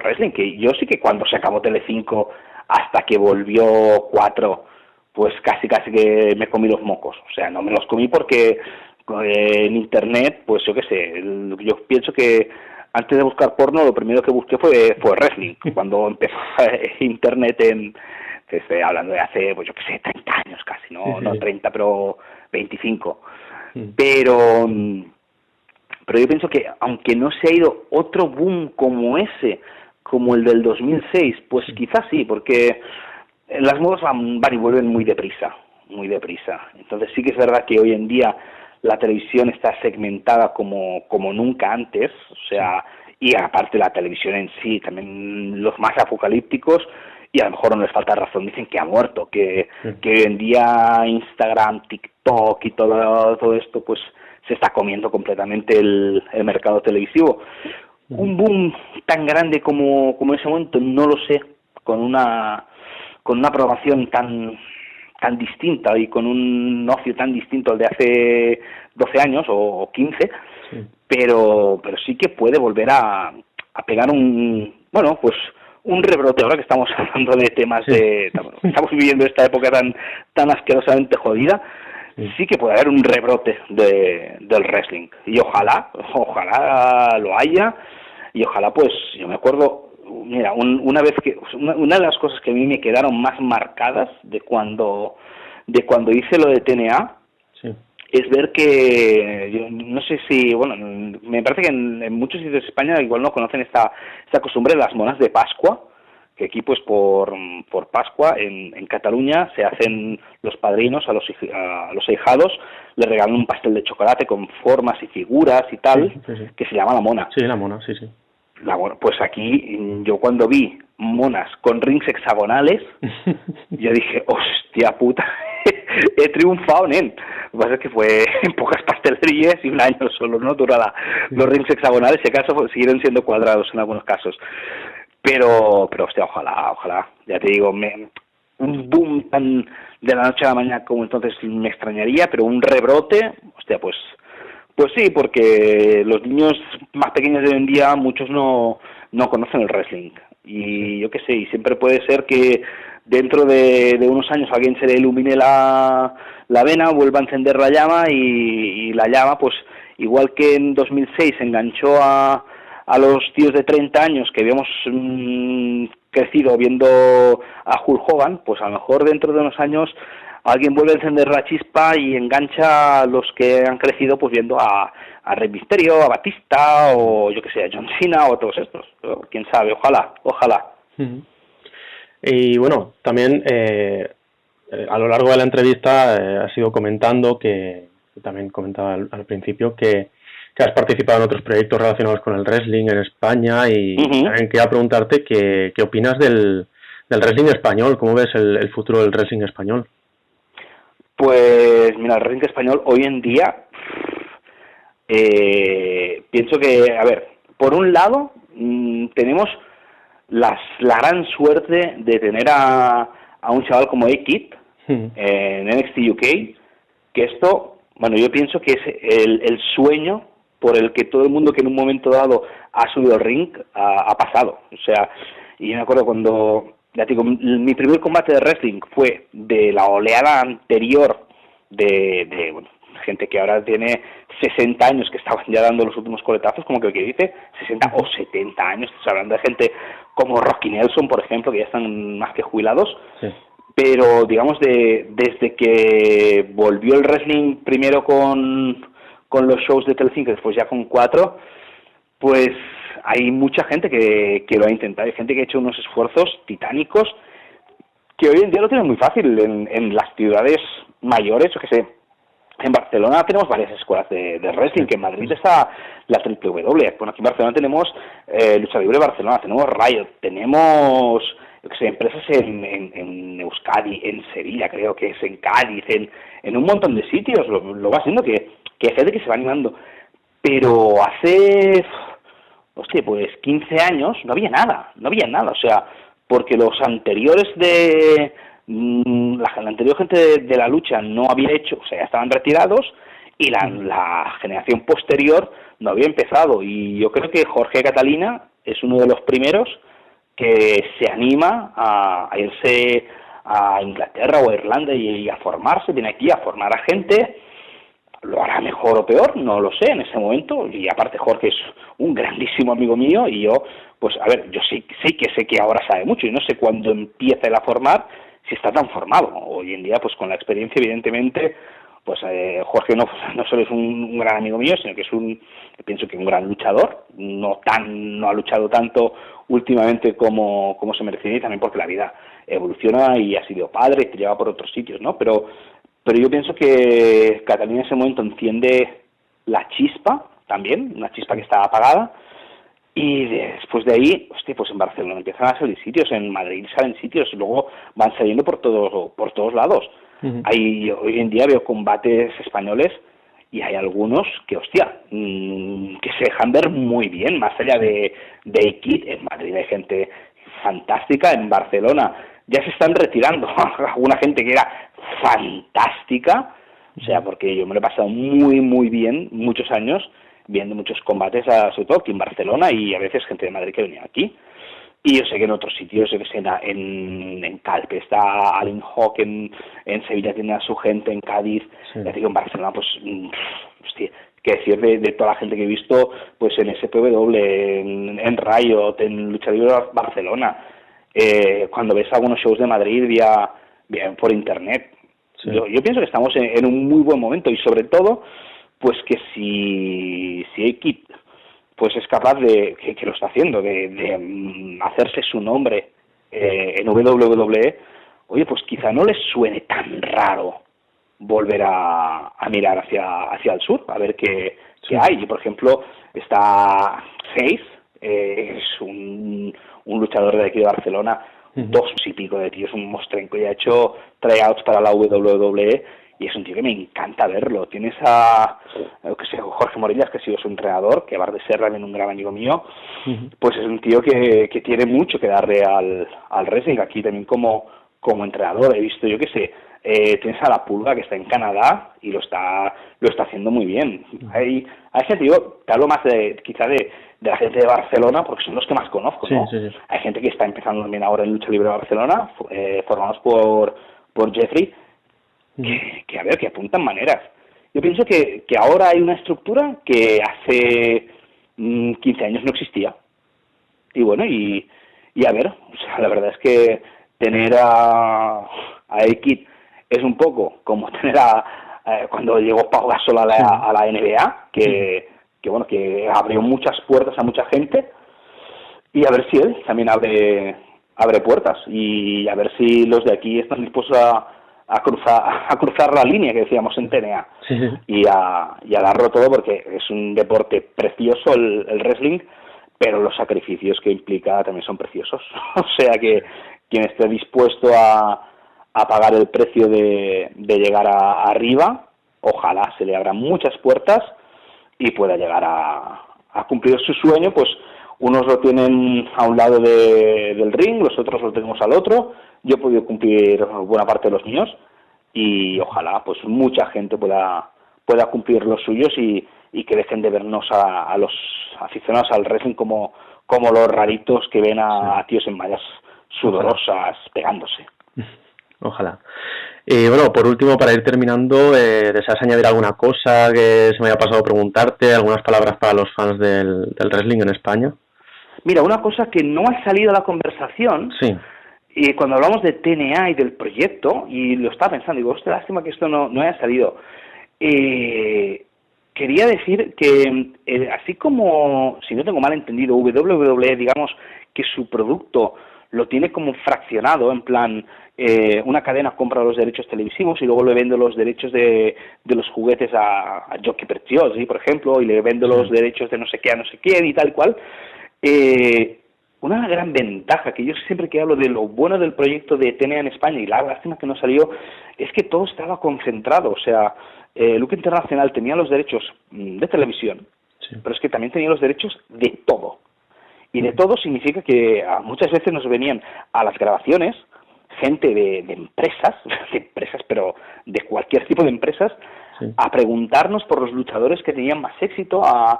wrestling, que yo sí que cuando se acabó Telecinco hasta que volvió 4, pues casi que me comí los mocos, o sea, no me los comí porque en internet, pues yo qué sé, yo pienso que antes de buscar porno, lo primero que busqué fue wrestling, cuando empezó internet te estoy hablando de hace, pues yo qué sé, 30 años casi, no 30, pero 25. Pero yo pienso que aunque no se ha ido otro boom como ese, como el del 2006, pues quizás sí, porque las modas van y vuelven muy deprisa. Entonces sí que es verdad que hoy en día la televisión está segmentada como nunca antes, o sea, y aparte la televisión en sí, también los más apocalípticos, y a lo mejor no les falta razón, dicen que ha muerto, que hoy en día Instagram, TikTok y todo esto, pues se está comiendo completamente el mercado televisivo. Un boom tan grande como en ese momento, no lo sé, con una programación tan distinta y con un ocio tan distinto al de hace 12 años o 15, pero sí que puede volver a pegar un rebrote. Ahora que estamos hablando de temas estamos viviendo esta época tan asquerosamente jodida, sí que puede haber un rebrote del wrestling, y ojalá lo haya, y ojalá, pues yo me acuerdo, mira, una de las cosas que a mí me quedaron más marcadas de cuando hice lo de TNA, es ver que, yo no sé si, bueno, me parece que en muchos sitios de España igual no conocen esta costumbre de las monas de Pascua, que aquí pues por Pascua en Cataluña se hacen los padrinos a los ahijados, les regalan un pastel de chocolate con formas y figuras y tal, que se llama la mona. Sí, la mona, sí. Pues aquí, yo cuando vi monas con rings hexagonales, yo dije, hostia puta, he triunfado, nen. Lo que pasa es que fue en pocas pastelerías y un año solo, ¿no? Dura los rings hexagonales, si acaso siguieron siendo cuadrados en algunos casos. Pero hostia, ojalá, ya te digo, un boom tan de la noche a la mañana como entonces me extrañaría, pero un rebrote, hostia, pues sí, porque los niños más pequeños de hoy en día, muchos no conocen el wrestling. Y yo qué sé, y siempre puede ser que dentro de unos años a alguien se le ilumine la vena, vuelva a encender la llama, y la llama, pues igual que en 2006 enganchó a los tíos de 30 años que habíamos crecido viendo a Hulk Hogan, pues a lo mejor dentro de unos años alguien vuelve a encender la chispa y engancha a los que han crecido pues viendo a Rey Mysterio, a Batista, o yo que sé, a John Cena, o a todos estos. Pero, quién sabe, ojalá. Y bueno, también a lo largo de la entrevista has ido comentando que también comentaba al principio que has participado en otros proyectos relacionados con el wrestling en España, y también quería preguntarte qué opinas del wrestling español. ¿Cómo ves el futuro del wrestling español? Pues mira, el wrestling español hoy en día pienso que, a ver, por un lado tenemos la gran suerte de tener a un chaval como A-Kid en NXT UK, que esto, bueno, yo pienso que es el sueño por el que todo el mundo que en un momento dado ha subido al ring ha pasado. O sea, y yo me acuerdo cuando, ya digo, mi primer combate de wrestling fue de la oleada anterior de gente que ahora tiene 60 años, que estaban ya dando los últimos coletazos, como que dice, 60 o 70 años, estás hablando de gente como Rocky Nelson, por ejemplo, que ya están más que jubilados. Pero digamos desde que volvió el wrestling primero con los shows de Telecinco, después ya con 4, pues hay mucha gente que lo ha intentado, hay gente que ha hecho unos esfuerzos titánicos que hoy en día lo tienen muy fácil en las ciudades mayores. Yo que sé, en Barcelona tenemos varias escuelas de wrestling, que en Madrid está la WW, bueno, aquí en Barcelona tenemos Lucha Libre Barcelona, tenemos Riot, tenemos, yo que sé, empresas en Euskadi, en Sevilla, creo que es en Cádiz, en un montón de sitios. Lo va siendo que hay gente que se va animando, pero hace, pues 15 años no había nada, o sea, porque los anteriores la anterior gente de la lucha no había hecho, o sea, ya estaban retirados, y la generación posterior no había empezado, y yo creo que Jorge Catalina es uno de los primeros que se anima a irse a Inglaterra o a Irlanda y a formarse, viene aquí a formar a gente, lo hará mejor o peor, no lo sé en ese momento, y aparte Jorge es un grandísimo amigo mío, y yo, pues a ver, yo sí que sé que ahora sabe mucho, y no sé cuándo empieza él a formar, si está tan formado. Hoy en día, pues con la experiencia, evidentemente, pues Jorge no solo es un gran amigo mío, sino que es pienso que un gran luchador, no ha luchado tanto últimamente como se merecía, y también porque la vida evoluciona y ha sido padre y te lleva por otros sitios, ¿no? Pero yo pienso que Catalina en ese momento enciende la chispa también, una chispa que estaba apagada, y después de ahí, hostia, pues en Barcelona empiezan a salir sitios, en Madrid salen sitios, y luego van saliendo por todos lados. Uh-huh. Hoy en día veo combates españoles y hay algunos que, hostia, que se dejan ver muy bien, más allá de Ikit. En Madrid hay gente fantástica, en Barcelona ya se están retirando alguna gente que era fantástica, o sea, porque yo me lo he pasado muy, muy bien muchos años viendo muchos combates, sobre todo aquí en Barcelona, y a veces gente de Madrid que venía aquí. Y yo sé que en otros sitios, yo que sé, en Calpe está Alin Hawk, en Sevilla tiene a su gente, en Cádiz, ya digo, en Barcelona, pues, hostia, qué decir de toda la gente que he visto, pues en SPW, en Riot, en Lucha Libre Barcelona, cuando ves algunos shows de Madrid vía por internet. Sí. Yo pienso que estamos en un muy buen momento, y sobre todo, pues que si Ikit pues es capaz que lo está haciendo, de hacerse su nombre en WWE, oye, pues quizá no les suene tan raro volver a mirar hacia el sur, a ver qué hay. Y, por ejemplo, está Hayes, es un luchador de aquí de Barcelona, 2 y pico de tío, es un mostrenco, y ha hecho tryouts para la WWE, y es un tío que me encanta verlo. Tienes a Jorge Morillas, que ha sido su entrenador, que aparte de ser también un gran amigo mío, pues es un tío que tiene mucho que darle al wrestling, aquí también como entrenador. He visto, yo qué sé, tienes a La Pulga, que está en Canadá, y lo está haciendo muy bien. Hay gente, yo te hablo más quizá de la gente de Barcelona, porque son los que más conozco, ¿no? Sí. Hay gente que está empezando también ahora en Lucha Libre de Barcelona, formados por Jeffrey, que a ver, que apuntan maneras. Yo pienso que ahora hay una estructura que hace 15 años no existía. Y bueno, y a ver, o sea, la verdad es que tener a Ikit es un poco como tener cuando llegó Pau Gasol a la NBA, que bueno, que abrió muchas puertas a mucha gente, y a ver si él también abre puertas, y a ver si los de aquí están dispuestos a cruzar la línea que decíamos en TNA, y a darlo todo, porque es un deporte precioso el wrestling, pero los sacrificios que implica también son preciosos. O sea que quien esté dispuesto a pagar el precio de llegar arriba, ojalá se le abran muchas puertas y pueda llegar a cumplir su sueño. Pues unos lo tienen a un lado del ring, los otros lo tenemos al otro. Yo he podido cumplir buena parte de los míos, y ojalá pues mucha gente pueda cumplir los suyos, y que dejen de vernos a los aficionados al wrestling como los raritos que ven a tíos en mallas sudorosas pegándose. Ojalá. Y bueno, por último, para ir terminando, ¿deseas añadir alguna cosa que se me haya pasado preguntarte? ¿Algunas palabras para los fans del wrestling en España? Mira, una cosa que no ha salido a la conversación, y cuando hablamos de TNA y del proyecto, y lo estaba pensando, digo, hostia, lástima que esto no haya salido. Quería decir que, así como, si no tengo mal entendido, WWE, digamos, que su producto lo tiene como fraccionado, en plan, una cadena compra los derechos televisivos y luego le vende los derechos de los juguetes a Jockey Preziosi, por ejemplo, y le vende los derechos de no sé qué a no sé quién y tal y cual. Una gran ventaja, que yo siempre que hablo de lo bueno del proyecto de TNA en España, y la lástima que no salió, es que todo estaba concentrado. O sea, Lucha Internacional tenía los derechos de televisión, pero es que también tenía los derechos de todo. Y de todo significa que muchas veces nos venían a las grabaciones gente de empresas, pero de cualquier tipo de empresas, a preguntarnos por los luchadores que tenían más éxito, a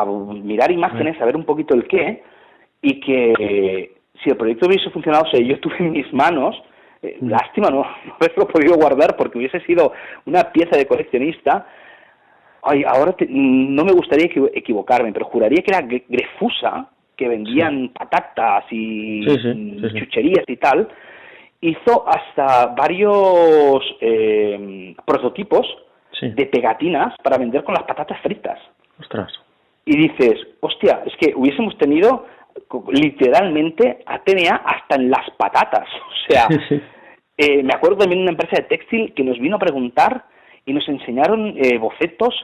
mirar imágenes, a ver un poquito el qué, y que si el proyecto hubiese funcionado, o sea, yo tuve en mis manos, lástima no haberlo podido guardar, porque hubiese sido una pieza de coleccionista, Ay, ahora no me gustaría equivocarme, pero juraría que era Grefusa, que vendían patatas y Sí. chucherías y tal. Hizo hasta varios prototipos de pegatinas para vender con las patatas fritas. Ostras. Y dices, hostia, es que hubiésemos tenido literalmente a TNA hasta en las patatas. O sea, me acuerdo también de una empresa de textil que nos vino a preguntar y nos enseñaron bocetos,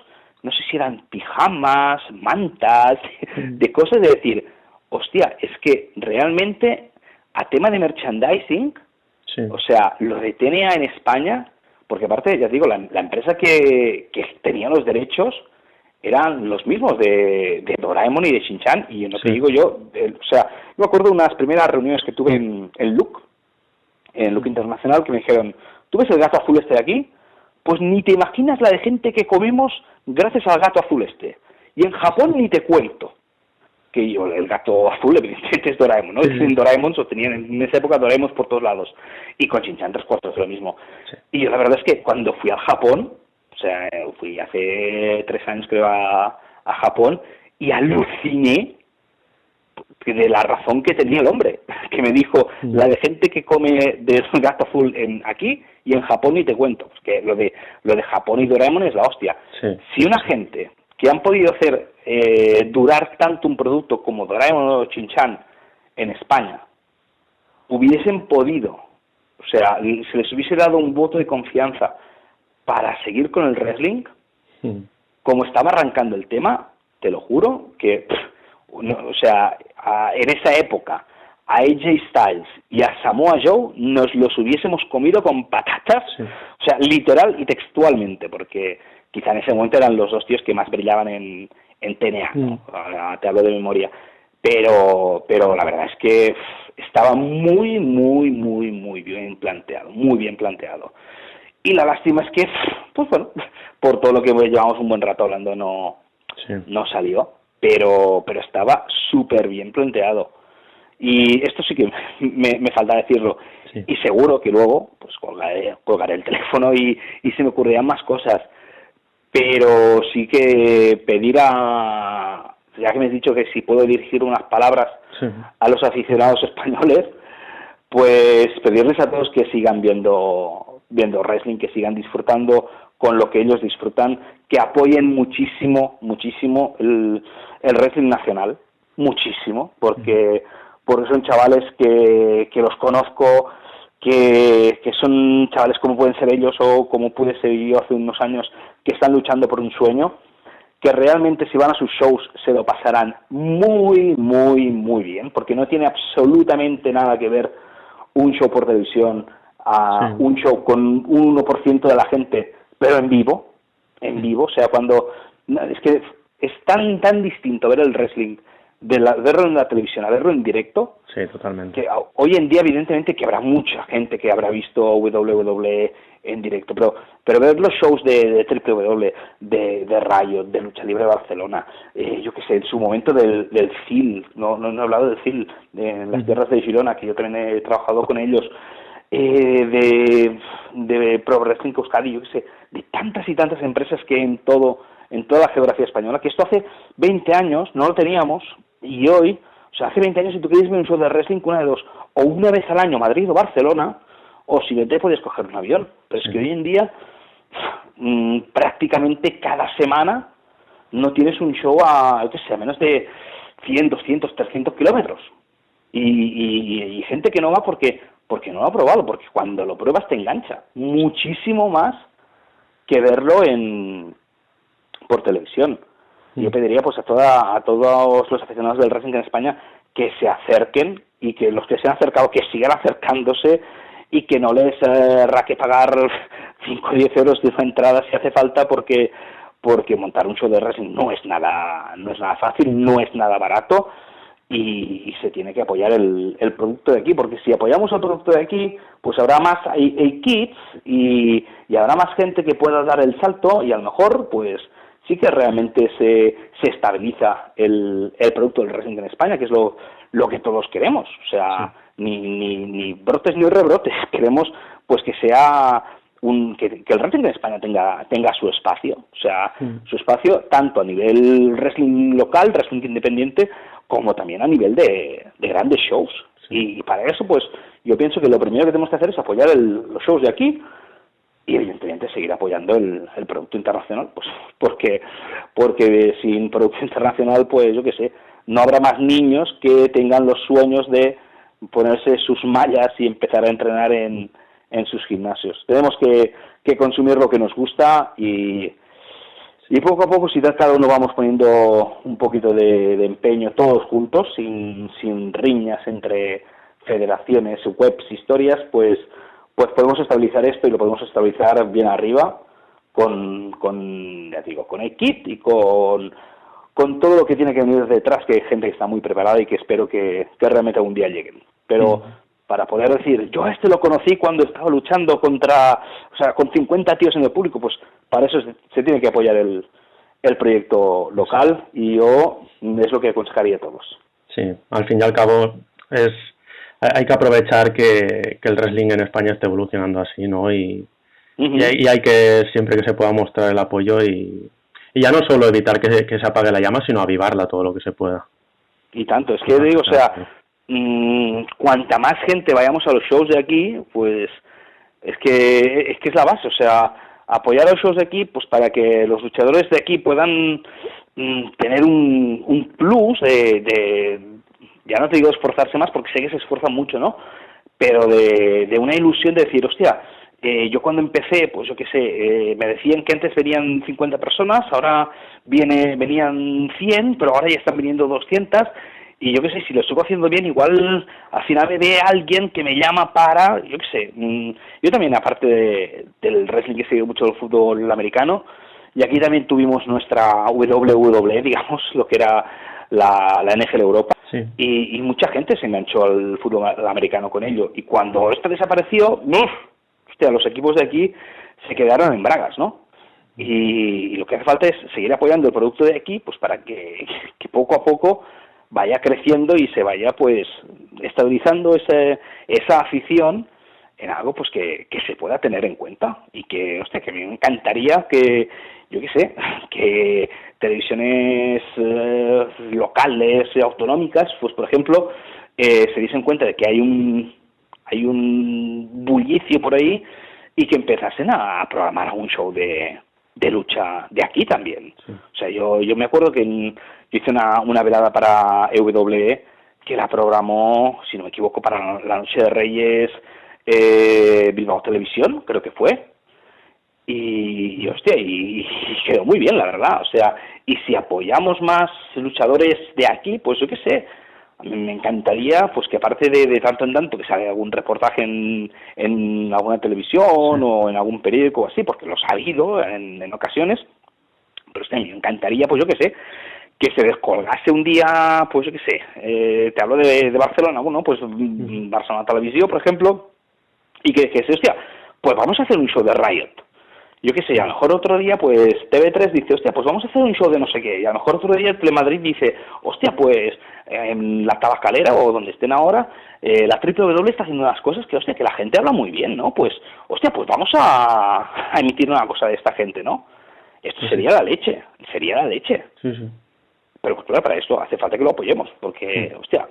no sé si eran pijamas, mantas, de cosas de decir, hostia, es que realmente a tema de merchandising, o sea, lo de TNA en España, porque aparte, ya te digo, la empresa que tenía los derechos eran los mismos de Doraemon y de Shin-Chan, y no te digo yo, o sea, yo me acuerdo de unas primeras reuniones que tuve en Look Internacional, que me dijeron, ¿tú ves el gato azul este de aquí? Pues ni te imaginas la de gente que comemos gracias al gato azul este. Y en Japón ni te cuento. Que yo, el gato azul evidentemente es Doraemon, ¿no? En Doraemon sostenían en esa época Doraemon por todos lados. Y con Shin-Chan 3/4 es lo mismo. Sí. Y yo la verdad es que cuando fui al Japón, o sea, fui hace 3 años creo a Japón, y aluciné de la razón que tenía el hombre, que me dijo, la de gente que come del gato azul aquí y en Japón ni te cuento, pues que lo de Japón y Doraemon es la hostia. Sí. Si una gente que han podido hacer durar tanto un producto como Doraemon o Shin-Chan en España, hubiesen podido, o sea, se les hubiese dado un voto de confianza para seguir con el wrestling, como estaba arrancando el tema, te lo juro, que, o sea, en esa época, a AJ Styles y a Samoa Joe nos los hubiésemos comido con patatas, o sea, literal y textualmente, porque quizá en ese momento eran los 2 tíos que más brillaban en TNA, ¿no? Te hablo de memoria, pero la verdad es que estaba muy bien planteado, muy bien planteado. Y la lástima es que, pues bueno, por todo lo que llevamos un buen rato hablando no salió, pero estaba súper bien planteado. Y esto sí que me falta decirlo. Sí. Y seguro que luego pues colgaré el teléfono y se me ocurrirán más cosas. Pero sí que pedir ya que me has dicho que si puedo dirigir unas palabras a los aficionados españoles, pues pedirles a todos que sigan viendo wrestling, que sigan disfrutando con lo que ellos disfrutan, que apoyen muchísimo el wrestling nacional, muchísimo, porque son chavales que los conozco, que son chavales como pueden ser ellos o como pude ser yo hace unos años, que están luchando por un sueño, que realmente si van a sus shows se lo pasarán muy bien, porque no tiene absolutamente nada que ver un show por televisión a un show con un 1% de la gente, pero en vivo, o sea, cuando es que es tan distinto ver el wrestling verlo en la televisión a verlo en directo. Sí, totalmente. Que hoy en día evidentemente que habrá mucha gente que habrá visto WWE en directo, pero ver los shows de WWE, de Riot, de Lucha Libre de Barcelona, yo que sé, en su momento del CIL, no he hablado del CIL, de las tierras de Girona, que yo también he trabajado con ellos, de Pro Wrestling Euskadi, yo que sé, de tantas y tantas empresas que en toda la geografía española, que esto hace 20 años no lo teníamos, y hoy, o sea, hace 20 años si tú querías ver un show de wrestling, una de dos, o una vez al año Madrid o Barcelona, o si no te podías coger un avión, pero es que hoy en día prácticamente cada semana no tienes un show a menos de 100, 200, 300 kilómetros, y gente que no va porque no lo ha probado, porque cuando lo pruebas te engancha muchísimo más que verlo por televisión. Yo pediría pues a todos los aficionados del wrestling en España que se acerquen, y que los que se han acercado que sigan acercándose, y que no les raque pagar 5 o 10 euros de una entrada si hace falta, porque montar un show de wrestling no es nada fácil, no es nada barato, y se tiene que apoyar el producto de aquí, porque si apoyamos el producto de aquí, pues habrá más kits y habrá más gente que pueda dar el salto, y a lo mejor pues sí que realmente se estabiliza el producto del wrestling en España, que es lo que todos queremos. O sea, ni brotes ni rebrotes, queremos pues que sea que el wrestling en España tenga su espacio, o sea, su espacio tanto a nivel wrestling local, wrestling independiente, como también a nivel de grandes shows. Y para eso, pues, yo pienso que lo primero que tenemos que hacer es apoyar los shows de aquí y, evidentemente, seguir apoyando el producto internacional, pues, porque sin producto internacional, pues, yo qué sé, no habrá más niños que tengan los sueños de ponerse sus mallas y empezar a entrenar en sus gimnasios. Tenemos que consumir lo que nos gusta y poco a poco, si cada uno vamos poniendo un poquito de empeño todos juntos, sin riñas entre federaciones, webs, historias, pues podemos estabilizar esto y lo podemos estabilizar bien arriba ya digo, con el kit y con todo lo que tiene que venir detrás, que hay gente que está muy preparada y que espero que realmente algún día lleguen. Pero para poder decir, yo a este lo conocí cuando estaba luchando con 50 tíos en el público, pues para eso se tiene que apoyar el proyecto local, y yo es lo que aconsejaría a todos. Sí, al fin y al cabo hay que aprovechar que el wrestling en España esté evolucionando así, ¿no? Y hay que, siempre que se pueda, mostrar el apoyo y ya no solo evitar que se apague la llama, sino avivarla todo lo que se pueda. Y tanto, es que digo, o sea, cuanta más gente vayamos a los shows de aquí, pues es que es la base, o sea, apoyar a los shows de aquí, pues para que los luchadores de aquí puedan tener un plus ya no te digo esforzarse más, porque sé que se esfuerzan mucho, ¿no? Pero de una ilusión de decir, hostia, yo cuando empecé, pues yo qué sé, me decían que antes venían 50 personas, ahora venían 100, pero ahora ya están viniendo 200, y yo qué sé, si lo estoy haciendo bien, igual al final me ve alguien que me llama para, yo qué sé, yo también, aparte del wrestling, que he seguido mucho el fútbol americano, y aquí también tuvimos nuestra WWE, digamos, lo que era la NFL Europa, sí. y mucha gente se enganchó al fútbol americano con ello, y cuando esto desapareció, hostia, los equipos de aquí se quedaron en bragas, ¿no? Y lo que hace falta es seguir apoyando el producto de aquí, pues para que poco a poco vaya creciendo y se vaya, pues, estabilizando esa afición en algo, pues, que se pueda tener en cuenta, y que, hostia, que me encantaría que, yo qué sé, que televisiones locales, autonómicas, pues, por ejemplo, se diesen cuenta de que hay un bullicio por ahí, y que empezasen a programar algún show de lucha de aquí también. Sí. O sea, yo me acuerdo que yo hice una velada para EWE, que la programó, si no me equivoco, para la Noche de Reyes, Bilbao Televisión, creo que fue, y hostia, y quedó muy bien, la verdad. O sea, y si apoyamos más luchadores de aquí, pues yo qué sé, a mí me encantaría, pues, que aparte de tanto en tanto que salga algún reportaje en alguna televisión, sí, o en algún periódico o así, porque los ha habido en ocasiones, pero hostia, me encantaría, pues yo qué sé, que se descolgase un día, pues yo qué sé, te hablo de Barcelona, bueno, pues Barcelona Televisión, por ejemplo, y que dijese, hostia, pues vamos a hacer un show de Riot. Yo qué sé, a lo mejor otro día, pues, TV3 dice, hostia, pues vamos a hacer un show de no sé qué, y a lo mejor otro día Telemadrid dice, hostia, pues, en la Tabacalera o donde estén ahora, la WWE está haciendo unas cosas que, hostia, que la gente habla muy bien, ¿no? Pues, hostia, pues vamos a emitir una cosa de esta gente, ¿no? Esto sería la leche, sería la leche. Sí, sí. Pero pues claro, para esto hace falta que lo apoyemos, porque, hostia,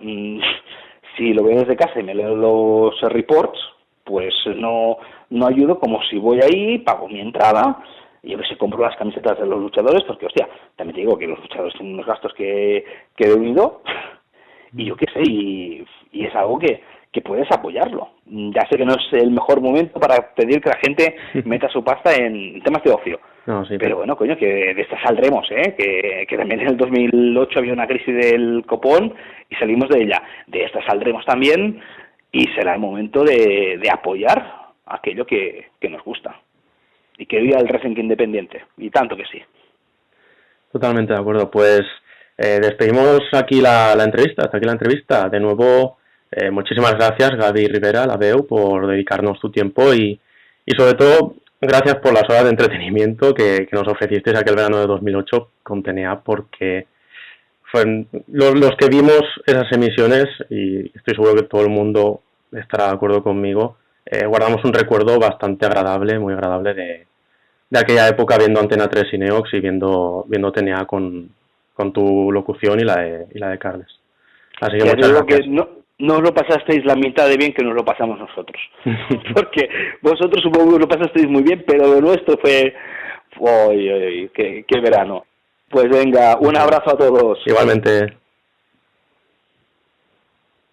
si lo veo desde casa y me leo los reports, pues no ayudo como si voy ahí, pago mi entrada, y yo que sé, compro las camisetas de los luchadores, porque, hostia, también te digo que los luchadores tienen unos gastos que he debido, y yo qué sé, y es algo que puedes apoyarlo. Ya sé que no es el mejor momento para pedir que la gente meta su pasta en temas de ocio. No, sí, pero bueno, coño, que de esta saldremos, que también en el 2008 había una crisis del copón y salimos de ella. De esta saldremos también, y será el momento de apoyar aquello que nos gusta y que viva el wrestling independiente, y tanto que sí. Totalmente de acuerdo. Pues despedimos aquí la entrevista, hasta aquí la entrevista. De nuevo, muchísimas gracias, Gaby Rivera, la veo, por dedicarnos tu tiempo y sobre todo, gracias por las horas de entretenimiento que nos ofrecisteis aquel verano de 2008 con TNA, porque fueron los que vimos esas emisiones, y estoy seguro que todo el mundo estará de acuerdo conmigo, guardamos un recuerdo bastante agradable, muy agradable de aquella época viendo Antena 3 y Neox y viendo TNA con tu locución y la de Carles. Así que muchas gracias. Que no os lo pasasteis la mitad de bien que nos lo pasamos nosotros. Porque vosotros supongo que lo pasasteis muy bien, pero lo nuestro fue... ¡Uy, qué verano! Pues venga, un abrazo a todos. Igualmente.